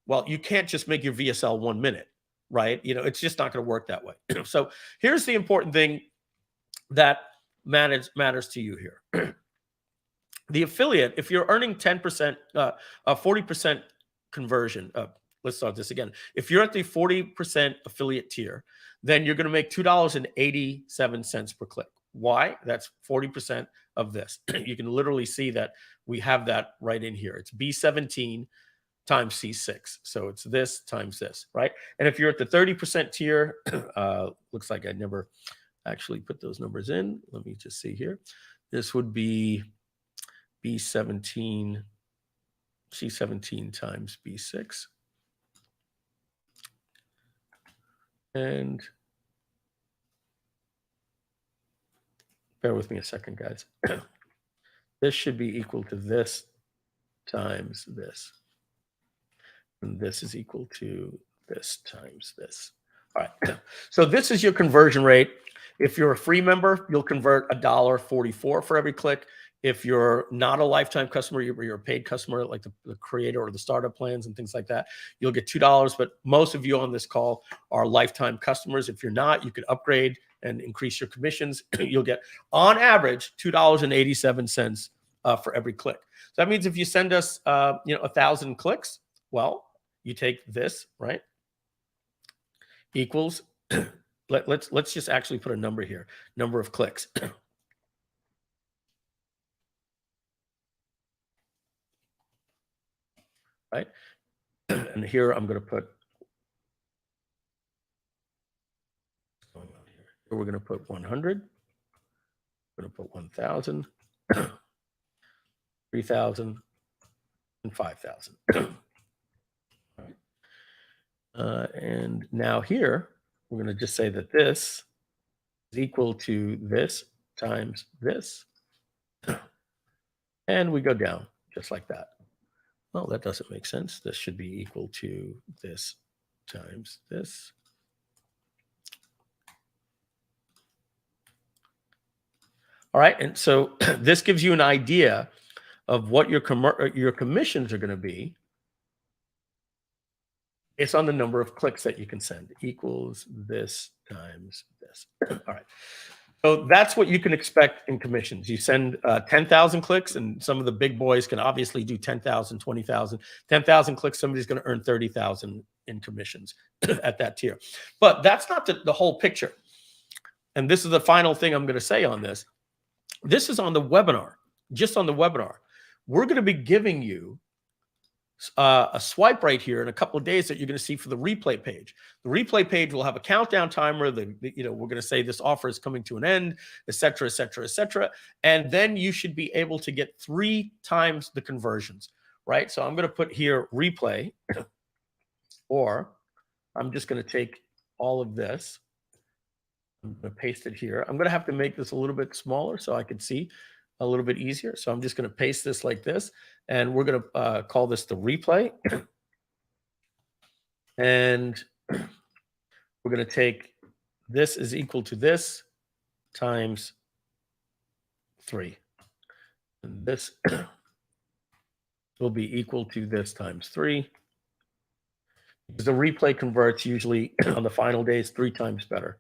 Well, you can't just make your VSL 1 minute, right? It's just not going to work that way. So here's the important thing that matters to you here. The affiliate, if you're earning 10%, 40% conversion, let's start this again. If you're at the 40% affiliate tier, then you're going to make $2.87 per click. Why? That's 40% of this. You can literally see that we have that right in here. It's B17 times C6. So it's this times this, right? And if you're at the 30% tier, looks like I never actually put those numbers in. Let me just see here. This would be B17, C17 times B6. And bear with me a second, guys. This should be equal to this times this. And this is equal to this times this. All right. So this is your conversion rate. If you're a free member, you'll convert $1.44 for every click. If you're not a lifetime customer, you're a paid customer, like the creator or the startup plans and things like that, you'll get $2. But most of you on this call are lifetime customers. If you're not, you could upgrade and increase your commissions. You'll get, on average, $2.87 for every click. So that means if you send us, 1,000 clicks, well, you take this, right? Equals, let's just actually put a number here, number of clicks. Right? And here I'm going to put, here we're going to put 100. We're going to put 1,000, 3,000, and 5,000. And now here, we're going to just say that this is equal to this times this. And we go down just like that. Well, that doesn't make sense. This should be equal to this times this. All right, and so this gives you an idea of what your commissions are going to be. It's on the number of clicks that you can send, equals this times this. All right. So that's what you can expect in commissions. You send 10,000 clicks, and some of the big boys can obviously do 10,000, 20,000. 10,000 clicks, somebody's going to earn 30,000 in commissions at that tier. But that's not the whole picture. And this is the final thing I'm going to say on this. This is on the webinar, just on the webinar. We're going to be giving you a swipe right here in a couple of days that you're going to see for the replay page. The replay page will have a countdown timer. We're going to say this offer is coming to an end, et cetera, et cetera, et cetera. And then you should be able to get 3 times the conversions, right? So I'm going to put here replay, or I'm just going to take all of this. I'm going to paste it here. I'm going to have to make this a little bit smaller so I can see a little bit easier. So I'm just going to paste this like this, and we're going to call this the replay. And we're going to take this is equal to this times 3. And this will be equal to this times 3. Because the replay converts usually on the final days 3 times better.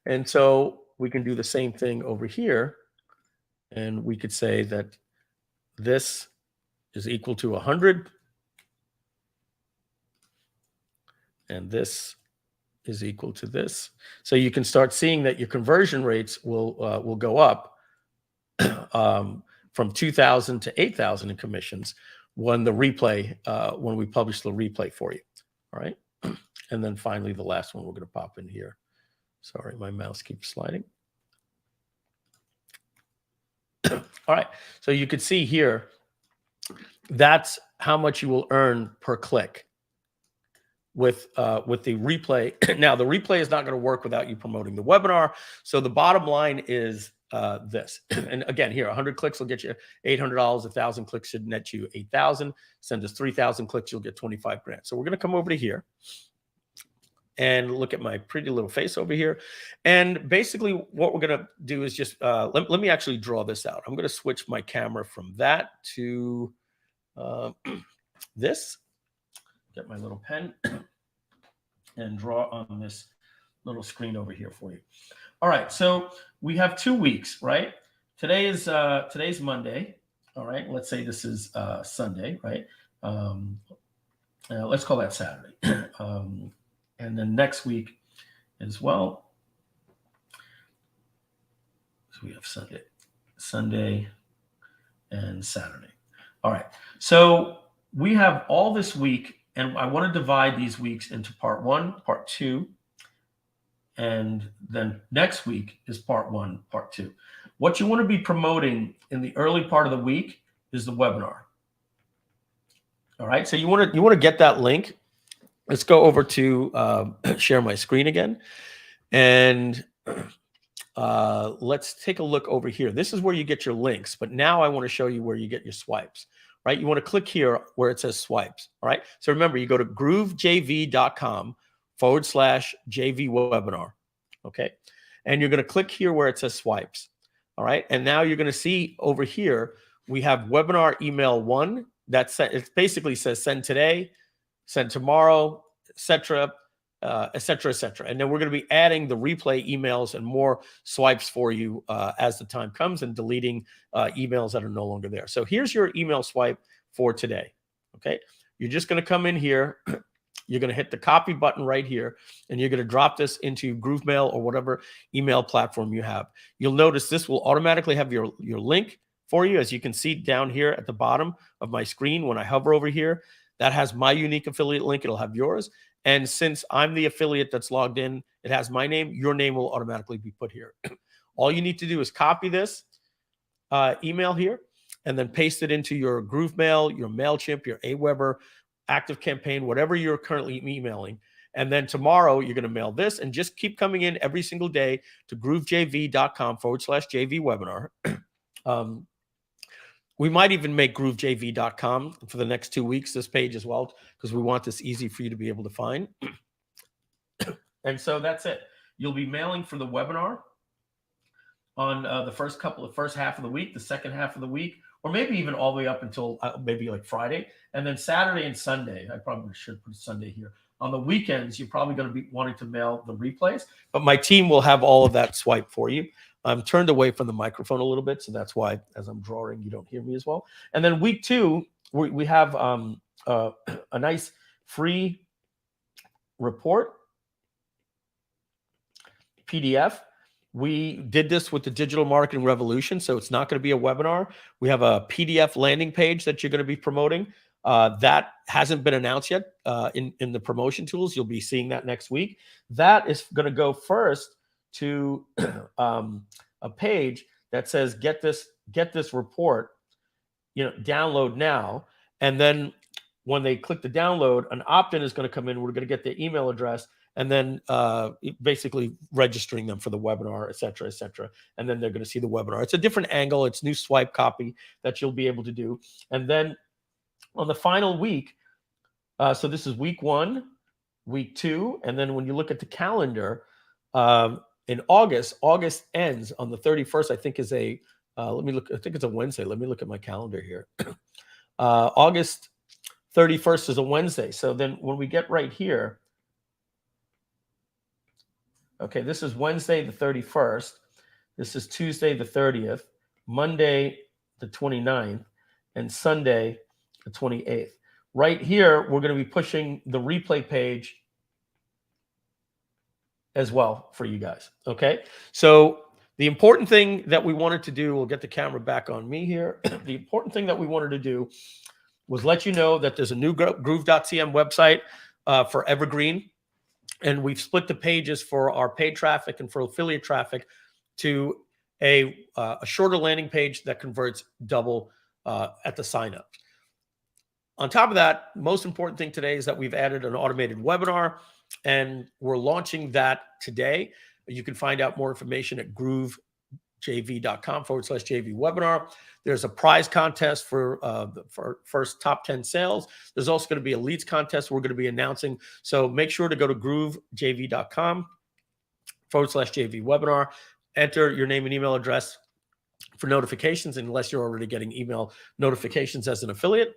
And so we can do the same thing over here. And we could say that this is equal to 100. And this is equal to this. So you can start seeing that your conversion rates will go up from 2,000 to 8,000 in commissions when the replay, when we publish the replay for you. All right. And then finally, the last one we're going to pop in here. Sorry, my mouse keeps sliding. All right. So you could see here, that's how much you will earn per click with the replay. Now, the replay is not going to work without you promoting the webinar. So the bottom line is this. And again, here, 100 clicks will get you $800. 1,000 clicks should net you 8,000. Send us 3,000 clicks, you'll get 25 grand. So we're going to come over to here and look at my pretty little face over here. And basically what we're going to do is just, let me actually draw this out. I'm going to switch my camera from that to this. Get my little pen and draw on this little screen over here for you. All right, so we have 2 weeks, right? Today's Monday. All right, let's say this is Sunday, right? Let's call that Saturday. And then next week as well. So we have Sunday and Saturday. All right, so we have all this week, and I want to divide these weeks into part 1, part 2, and then next week is part 1, part 2. What you want to be promoting in the early part of the week is the webinar. All right, so you want to get that link. Let's go over to share my screen again, and let's take a look over here. This is where you get your links, but now I want to show you where you get your swipes. Right, you want to click here where it says swipes. All right, so remember, you go to GrooveJV.com/JV webinar. Okay, and you're going to click here where it says swipes. All right, and now you're going to see over here we have webinar email 1. It basically says send today, send tomorrow, etc., etc., etc. And then we're going to be adding the replay emails and more swipes for you as the time comes, and deleting emails that are no longer there. So here's your email swipe for today. Okay, you're just going to come in here. You're going to hit the copy button right here, and you're going to drop this into GrooveMail or whatever email platform you have. You'll notice this will automatically have your link for you, as you can see down here at the bottom of my screen. When I hover over here, that has my unique affiliate link. It'll have yours. And since I'm the affiliate that's logged in, it has my name. Your name will automatically be put here. All you need to do is copy this email here and then paste it into your GrooveMail, your MailChimp, your Aweber, ActiveCampaign, whatever you're currently emailing. And then tomorrow you're going to mail this, and just keep coming in every single day to GrooveJV.com/JV webinar. We might even make GrooveJV.com for the next 2 weeks, this page as well, because we want this easy for you to be able to find. And so that's it. You'll be mailing for the webinar on the first half of the week, the second half of the week, or maybe even all the way up until maybe like Friday. And then Saturday and Sunday, I probably should put Sunday here. On the weekends, you're probably going to be wanting to mail the replays, but my team will have all of that swipe for you. I'm turned away from the microphone a little bit, so that's why as I'm drawing, you don't hear me as well. And then week 2, we have a nice free report PDF. We did this with the Digital Marketing Revolution, so it's not going to be a webinar. We have a PDF landing page that you're going to be promoting. That hasn't been announced yet in the promotion tools. You'll be seeing that next week. That is going to go first to a page that says get this get this report, download now. And then when they click the download, an opt-in is going to come in. We're going to get their email address and then basically registering them for the webinar, et cetera, et cetera. And then they're going to see the webinar. It's a different angle. It's new swipe copy that you'll be able to do. And then on the final week, so this is week 1, week 2. And then when you look at the calendar, in August ends on the 31st, I think is a, let me look, I think it's a Wednesday. Let me look at my calendar here. August 31st is a Wednesday. So then when we get right here, okay, this is Wednesday the 31st. This is Tuesday the 30th, Monday the 29th, and Sunday the 28th. Right here, we're going to be pushing the replay page as well for you guys, okay? So the important thing that we wanted to do, we'll get the camera back on me here. The important thing that we wanted to do was let you know that there's a new Groove.cm website for Evergreen. And we've split the pages for our paid traffic and for affiliate traffic to a shorter landing page that converts double at the sign up. On top of that, most important thing today is that we've added an automated webinar, and we're launching that today. You can find out more information at GrooveJV.com/JV webinar. There's a prize contest for first top 10 sales. There's also going to be a leads contest we're going to be announcing. So make sure to go to GrooveJV.com/JV webinar. Enter your name and email address for notifications, unless you're already getting email notifications as an affiliate.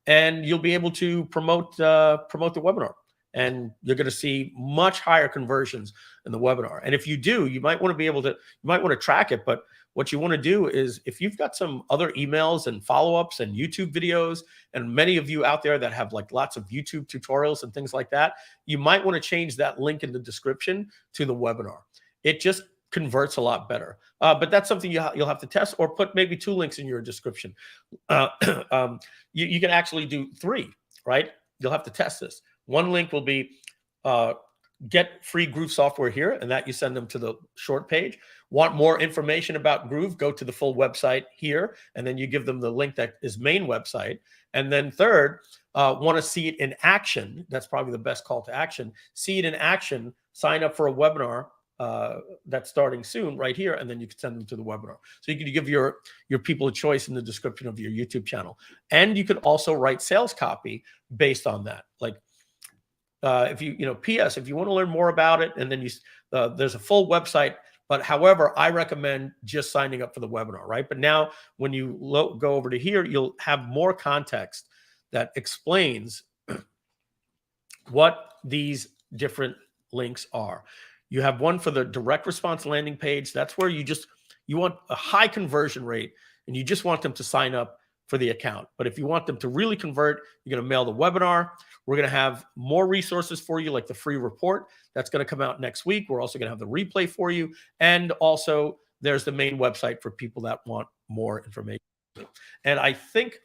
And you'll be able to promote the webinar. And you're going to see much higher conversions in the webinar. And if you do, you might want to track it. But what you want to do is, if you've got some other emails and follow-ups and YouTube videos, and many of you out there that have like lots of YouTube tutorials and things like that, you might want to change that link in the description to the webinar. It just converts a lot better. But that's something you'll have to test, or put maybe 2 links in your description. You can actually do 3, right? You'll have to test this. One link will be get free Groove software here, and that you send them to the short page. Want more information about Groove, go to the full website here, and then you give them the link that is main website. And then third, want to see it in action. That's probably the best call to action. See it in action, sign up for a webinar that's starting soon right here, and then you can send them to the webinar. So you can give your people a choice in the description of your YouTube channel. And you could also write sales copy based on that. Like, if P.S. if you want to learn more about it, and then there's a full website. But however, I recommend just signing up for the webinar, right? But now when you go over to here, you'll have more context that explains what these different links are. You have one for the direct response landing page. That's where you want a high conversion rate, and you just want them to sign up for the account. But if you want them to really convert, you're going to mail the webinar. We're going to have more resources for you, like the free report that's going to come out next week. We're also going to have the replay for you. And also there's the main website for people that want more information. And I think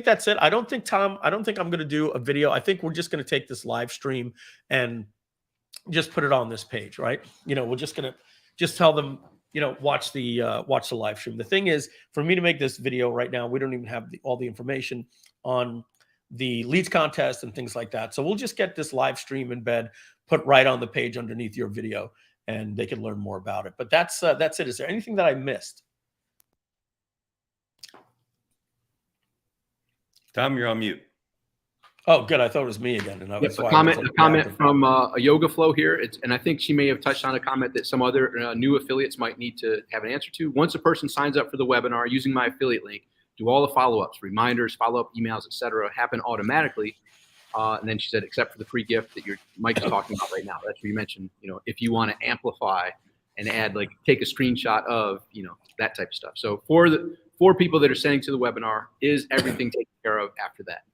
that's it. I don't think I'm going to do a video. I think we're just going to take this live stream and just put it on this page, right? We're just going to tell them, watch the live stream. The thing is, for me to make this video right now, we don't even have all the information on the leads contest and things like that. So we'll just get this live stream in bed, put right on the page underneath your video, and they can learn more about it. But that's it. Is there anything that I missed? Tom, you're on mute. Oh, good. I thought it was me again. And Yes, a comment from a Yoga Flow here. And I think she may have touched on a comment that some other new affiliates might need to have an answer to. Once a person signs up for the webinar using my affiliate link, do all the follow-ups, reminders, follow-up emails, etc., happen automatically? And then she said, except for the free gift that Mike is talking about right now. That's where you mentioned, if you want to amplify and add, like, take a screenshot of, that type of stuff. So for people that are sending to the webinar, is everything taken care of after that?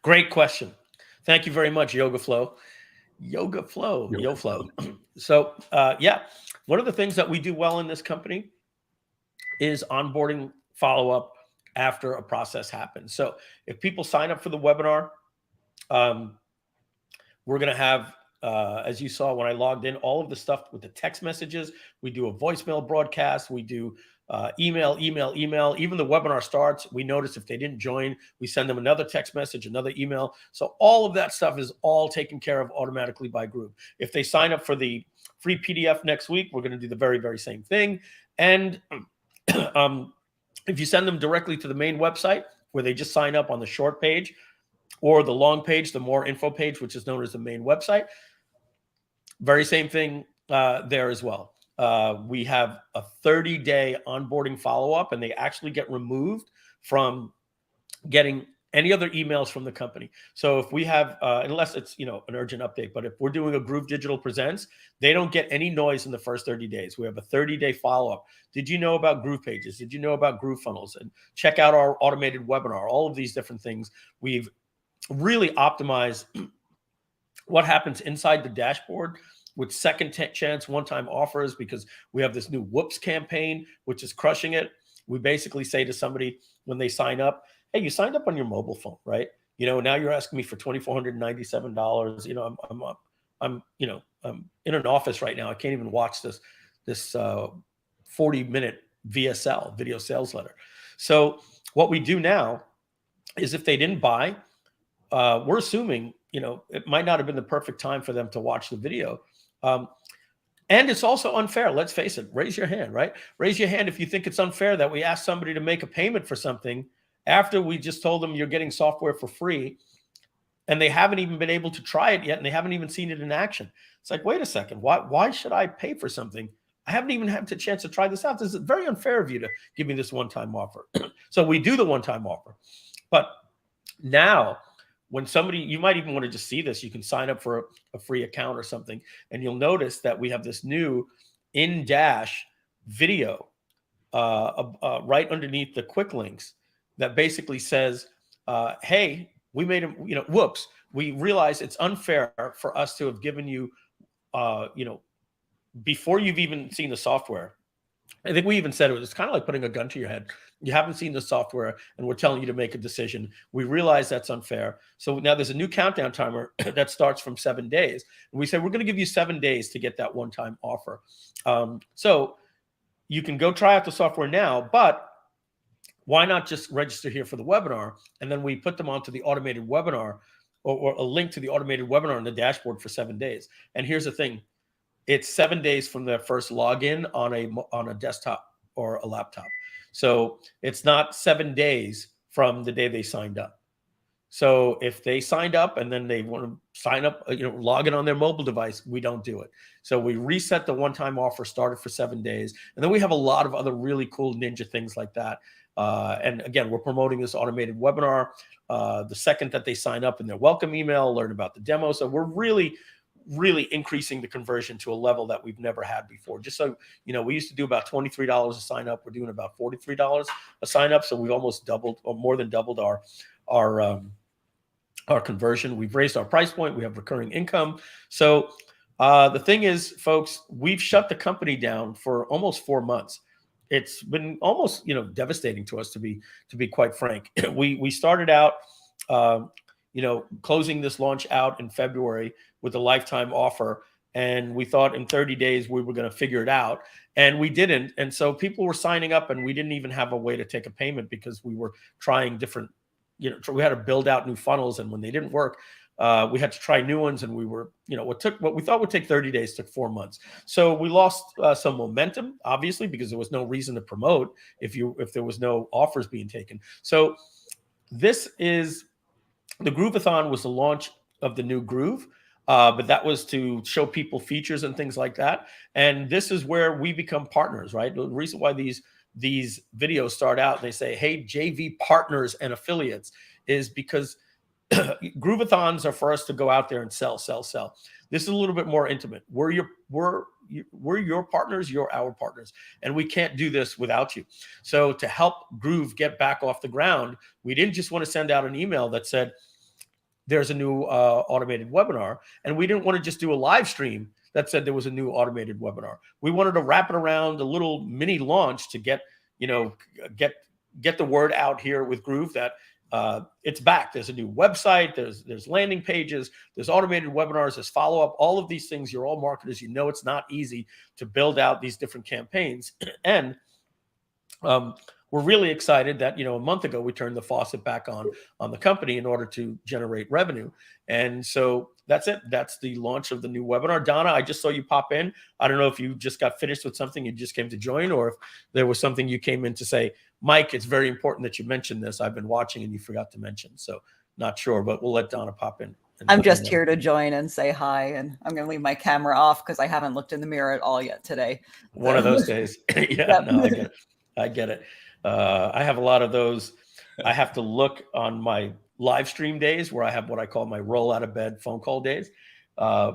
Great question. Thank you very much, Yoga Flow. Yo Flow. So, one of the things that we do well in this company is onboarding follow-up after a process happens. So if people sign up for the webinar, we're going to have, as you saw when I logged in, all of the stuff with the text messages. We do a voicemail broadcast. We do email. Even the webinar starts, we notice if they didn't join, we send them another text message, another email. So all of that stuff is all taken care of automatically by Groove. If they sign up for the free PDF next week, we're going to do the very, very same thing. And if you send them directly to the main website where they just sign up on the short page, or the long page, the more info page, which is known as the main website, very same thing there as well. We have a 30-day onboarding follow-up, and they actually get removed from getting any other emails from the company. So if we have, unless it's, an urgent update, but if we're doing a Groove Digital Presents, they don't get any noise in the first 30 days. We have a 30-day follow-up. Did you know about Groove Pages? Did you know about Groove Funnels? And check out our automated webinar, all of these different things. We've really optimized what happens inside the dashboard with second chance one-time offers, because we have this new Whoops campaign, which is crushing it. We basically say to somebody when they sign up, hey, you signed up on your mobile phone, right? Now you're asking me for $2,497. I'm in an office right now. I can't even watch this 40-minute VSL, video sales letter. So what we do now is if they didn't buy, we're assuming, it might not have been the perfect time for them to watch the video. And it's also unfair. Let's face it. Raise your hand, right? Raise your hand if you think it's unfair that we ask somebody to make a payment for something after we just told them you're getting software for free, and they haven't even been able to try it yet, and they haven't even seen it in action. It's like, wait a second. Why should I pay for something? I haven't even had the chance to try this out. This is very unfair of you to give me this one-time offer. So we do the one-time offer. But now, when somebody, you might even want to just see this, you can sign up for a free account or something, and you'll notice that we have this new in-dash video right underneath the quick links that basically says, hey, we made them, whoops, we realize it's unfair for us to have given you, before you've even seen the software. I think we even said it's kind of like putting a gun to your head. You haven't seen the software, and we're telling you to make a decision. We realize that's unfair. So now there's a new countdown timer that starts from 7 days. And we say, we're going to give you 7 days to get that one-time offer. So you can go try out the software now, but why not just register here for the webinar? And then we put them onto the automated webinar, or a link to the automated webinar on the dashboard for 7 days. And here's the thing. It's 7 days from their first login on a desktop or a laptop. So it's not 7 days from the day they signed up. So if they signed up and then they want to sign up, log in on their mobile device, we don't do it. So we reset the one-time offer, started for 7 days. And then we have a lot of other really cool ninja things like that. And again, we're promoting this automated webinar. The second that they sign up in their welcome email, learn about the demo. So we're really increasing the conversion to a level that we've never had before. Just so we used to do about $23 a sign up. We're doing about $43 a sign up. So we've almost doubled, or more than doubled our conversion. We've raised our price point. We have recurring income. So the thing is, folks, we've shut the company down for almost 4 months. It's been almost, devastating to us, to be quite frank. We started out, closing this launch out in February with a lifetime offer. And we thought in 30 days we were going to figure it out, and we didn't. And so people were signing up, and we didn't even have a way to take a payment because we were trying different, we had to build out new funnels. And when they didn't work, we had to try new ones. And we were, what we thought would take 30 days took 4 months. So we lost some momentum, obviously, because there was no reason to promote if there was no offers being taken. So this is, the Grooveathon was the launch of the new Groove. But that was to show people features and things like that. And this is where we become partners, right? The reason why these videos start out, they say, hey, JV partners and affiliates, is because Grooveathons are for us to go out there and sell. This is a little bit more intimate. We're your partners, you're our partners. And we can't do this without you. So to help Groove get back off the ground, we didn't just want to send out an email that said, there's a new automated webinar. And we didn't want to just do a live stream that said there was a new automated webinar. We wanted to wrap it around a little mini launch to get the word out here with Groove that it's back. There's a new website. There's landing pages. There's automated webinars. There's follow-up. All of these things, you're all marketers. It's not easy to build out these different campaigns. And we're really excited that, a month ago we turned the faucet back on the company in order to generate revenue. And so that's it. That's the launch of the new webinar. Donna, I just saw you pop in. I don't know if you just got finished with something, you just came to join, or if there was something you came in to say, Mike, it's very important that you mentioned this. I've been watching and you forgot to mention. So not sure, but we'll let Donna pop in. I'm just here to join and say hi, and I'm going to leave my camera off because I haven't looked in the mirror at all yet today. One of those days. Yeah, no, I get it. I have a lot of those. I have to look on my live stream days where I have what I call my roll out of bed phone call days.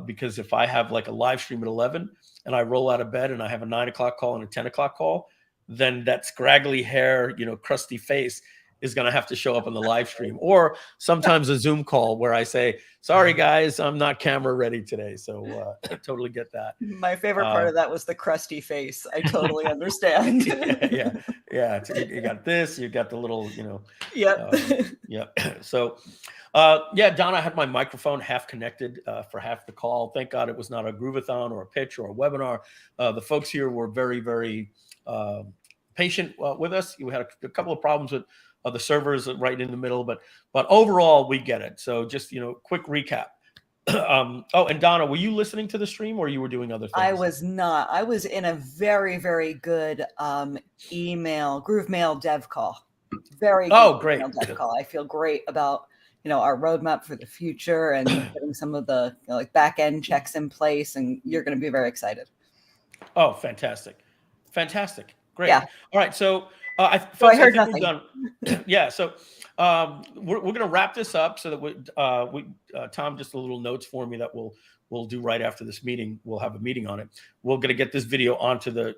Because if I have like a live stream at 11 and I roll out of bed and I have a 9 o'clock call and a 10 o'clock call, then that scraggly hair, crusty face is going to have to show up on the live stream, or sometimes a Zoom call where I say, sorry guys, I'm not camera ready today. So I totally get that. My favorite part of that was the crusty face. I totally understand. Yeah. You got this, you got the little, Yep. Yeah. So, Donna, I had my microphone half connected for half the call. Thank God it was not a Groovathon or a pitch or a webinar. The folks here were very, very patient with us. We had a couple of problems with the servers right in the middle, but overall we get it. So just, quick recap. And Donna, were you listening to the stream or you were doing other things? I was not. I was in a very, very good email, Groove Mail dev call. Very good great. Email dev call. I feel great about, our roadmap for the future and getting some of the back end checks in place, and you're going to be very excited. Oh, fantastic. Great. Yeah. All right. So I heard nothing. Yeah. So we're going to wrap this up so that Tom, just a little notes for me that we'll do right after this meeting. We'll have a meeting on it. We're going to get this video onto the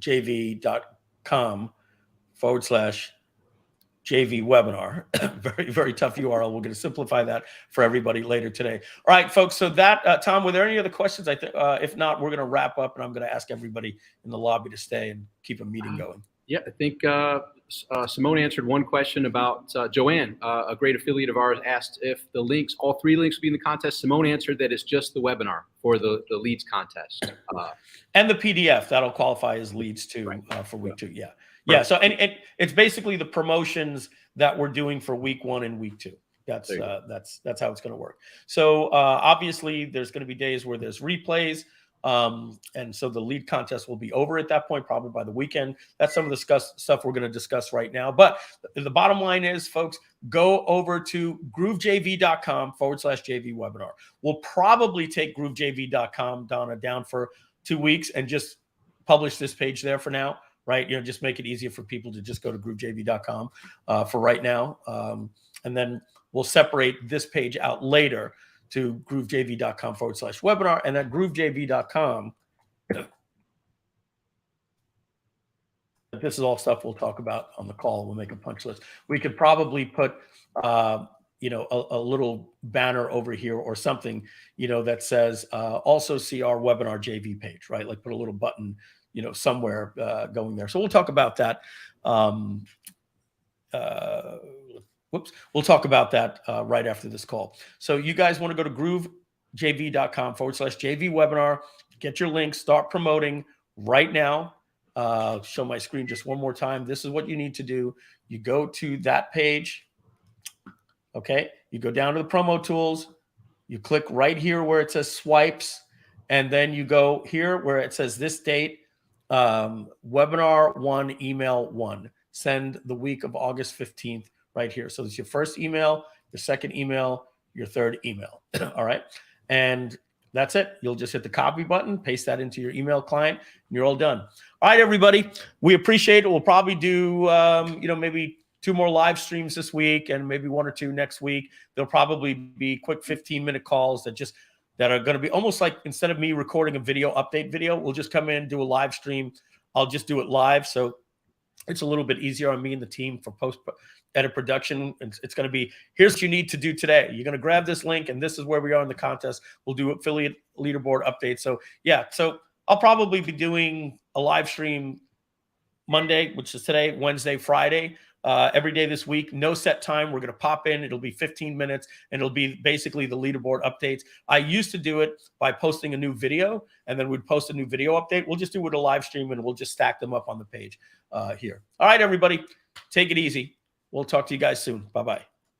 GrooveJV.com/JV webinar. Very, very tough URL. We're going to simplify that for everybody later today. All right, folks. So that, Tom, were there any other questions? I think if not, we're going to wrap up, and I'm going to ask everybody in the lobby to stay and keep a meeting going. Yeah, I think Simone answered one question about Joanne, a great affiliate of ours, asked if the links, all 3 links will be in the contest. Simone answered that it's just the webinar for the leads contest. And the PDF, that'll qualify as leads too, right. For week 2. Yeah. Yeah. So, and it's basically the promotions that we're doing for week 1 and week 2. That's how it's going to work. So obviously there's going to be days where there's replays. And so the lead contest will be over at that point, probably by the weekend. That's some of the stuff we're going to discuss right now. But the bottom line is, folks, go over to GrooveJV.com/JV webinar. We'll probably take GrooveJV.com, Donna, down for 2 weeks and just publish this page there for now, right? Just make it easier for people to just go to GrooveJV.com for right now. And then we'll separate this page out later to GrooveJV.com/webinar, and at GrooveJV.com. This is all stuff we'll talk about on the call. We'll make a punch list. We could probably put, a little banner over here or something, that says also see our webinar JV page, right? Like put a little button, somewhere going there. So we'll talk about that. We'll talk about that right after this call. So you guys want to go to GrooveJV.com/JV webinar, get your links, start promoting right now. Show my screen just one more time. This is what you need to do. You go to that page. Okay. You go down to the promo tools. You click right here where it says swipes. And then you go here where it says this date, webinar 1, email 1, send the week of August 15th. Right here. So it's your first email, your second email, your third email. All right. And that's it. You'll just hit the copy button, paste that into your email client, and you're all done. All right, everybody. We appreciate it. We'll probably do, maybe 2 more live streams this week and maybe 1 or 2 next week. There'll probably be quick 15-minute calls that are going to be almost like, instead of me recording a update video, we'll just come in, do a live stream. I'll just do it live. So it's a little bit easier on me and the team for post-edit production. It's going to be, here's what you need to do today. You're going to grab this link, and this is where we are in the contest. We'll do affiliate leaderboard updates. So, yeah, so I'll probably be doing a live stream Monday, which is today, Wednesday, Friday, every day this week. No set time. We're going to pop in. It'll be 15 minutes, and it'll be basically the leaderboard updates. I used to do it by posting a new video, and then we'd post a new video update. We'll just do it a live stream, and we'll just stack them up on the page here. All right, everybody, take it easy. We'll talk to you guys soon. Bye-bye.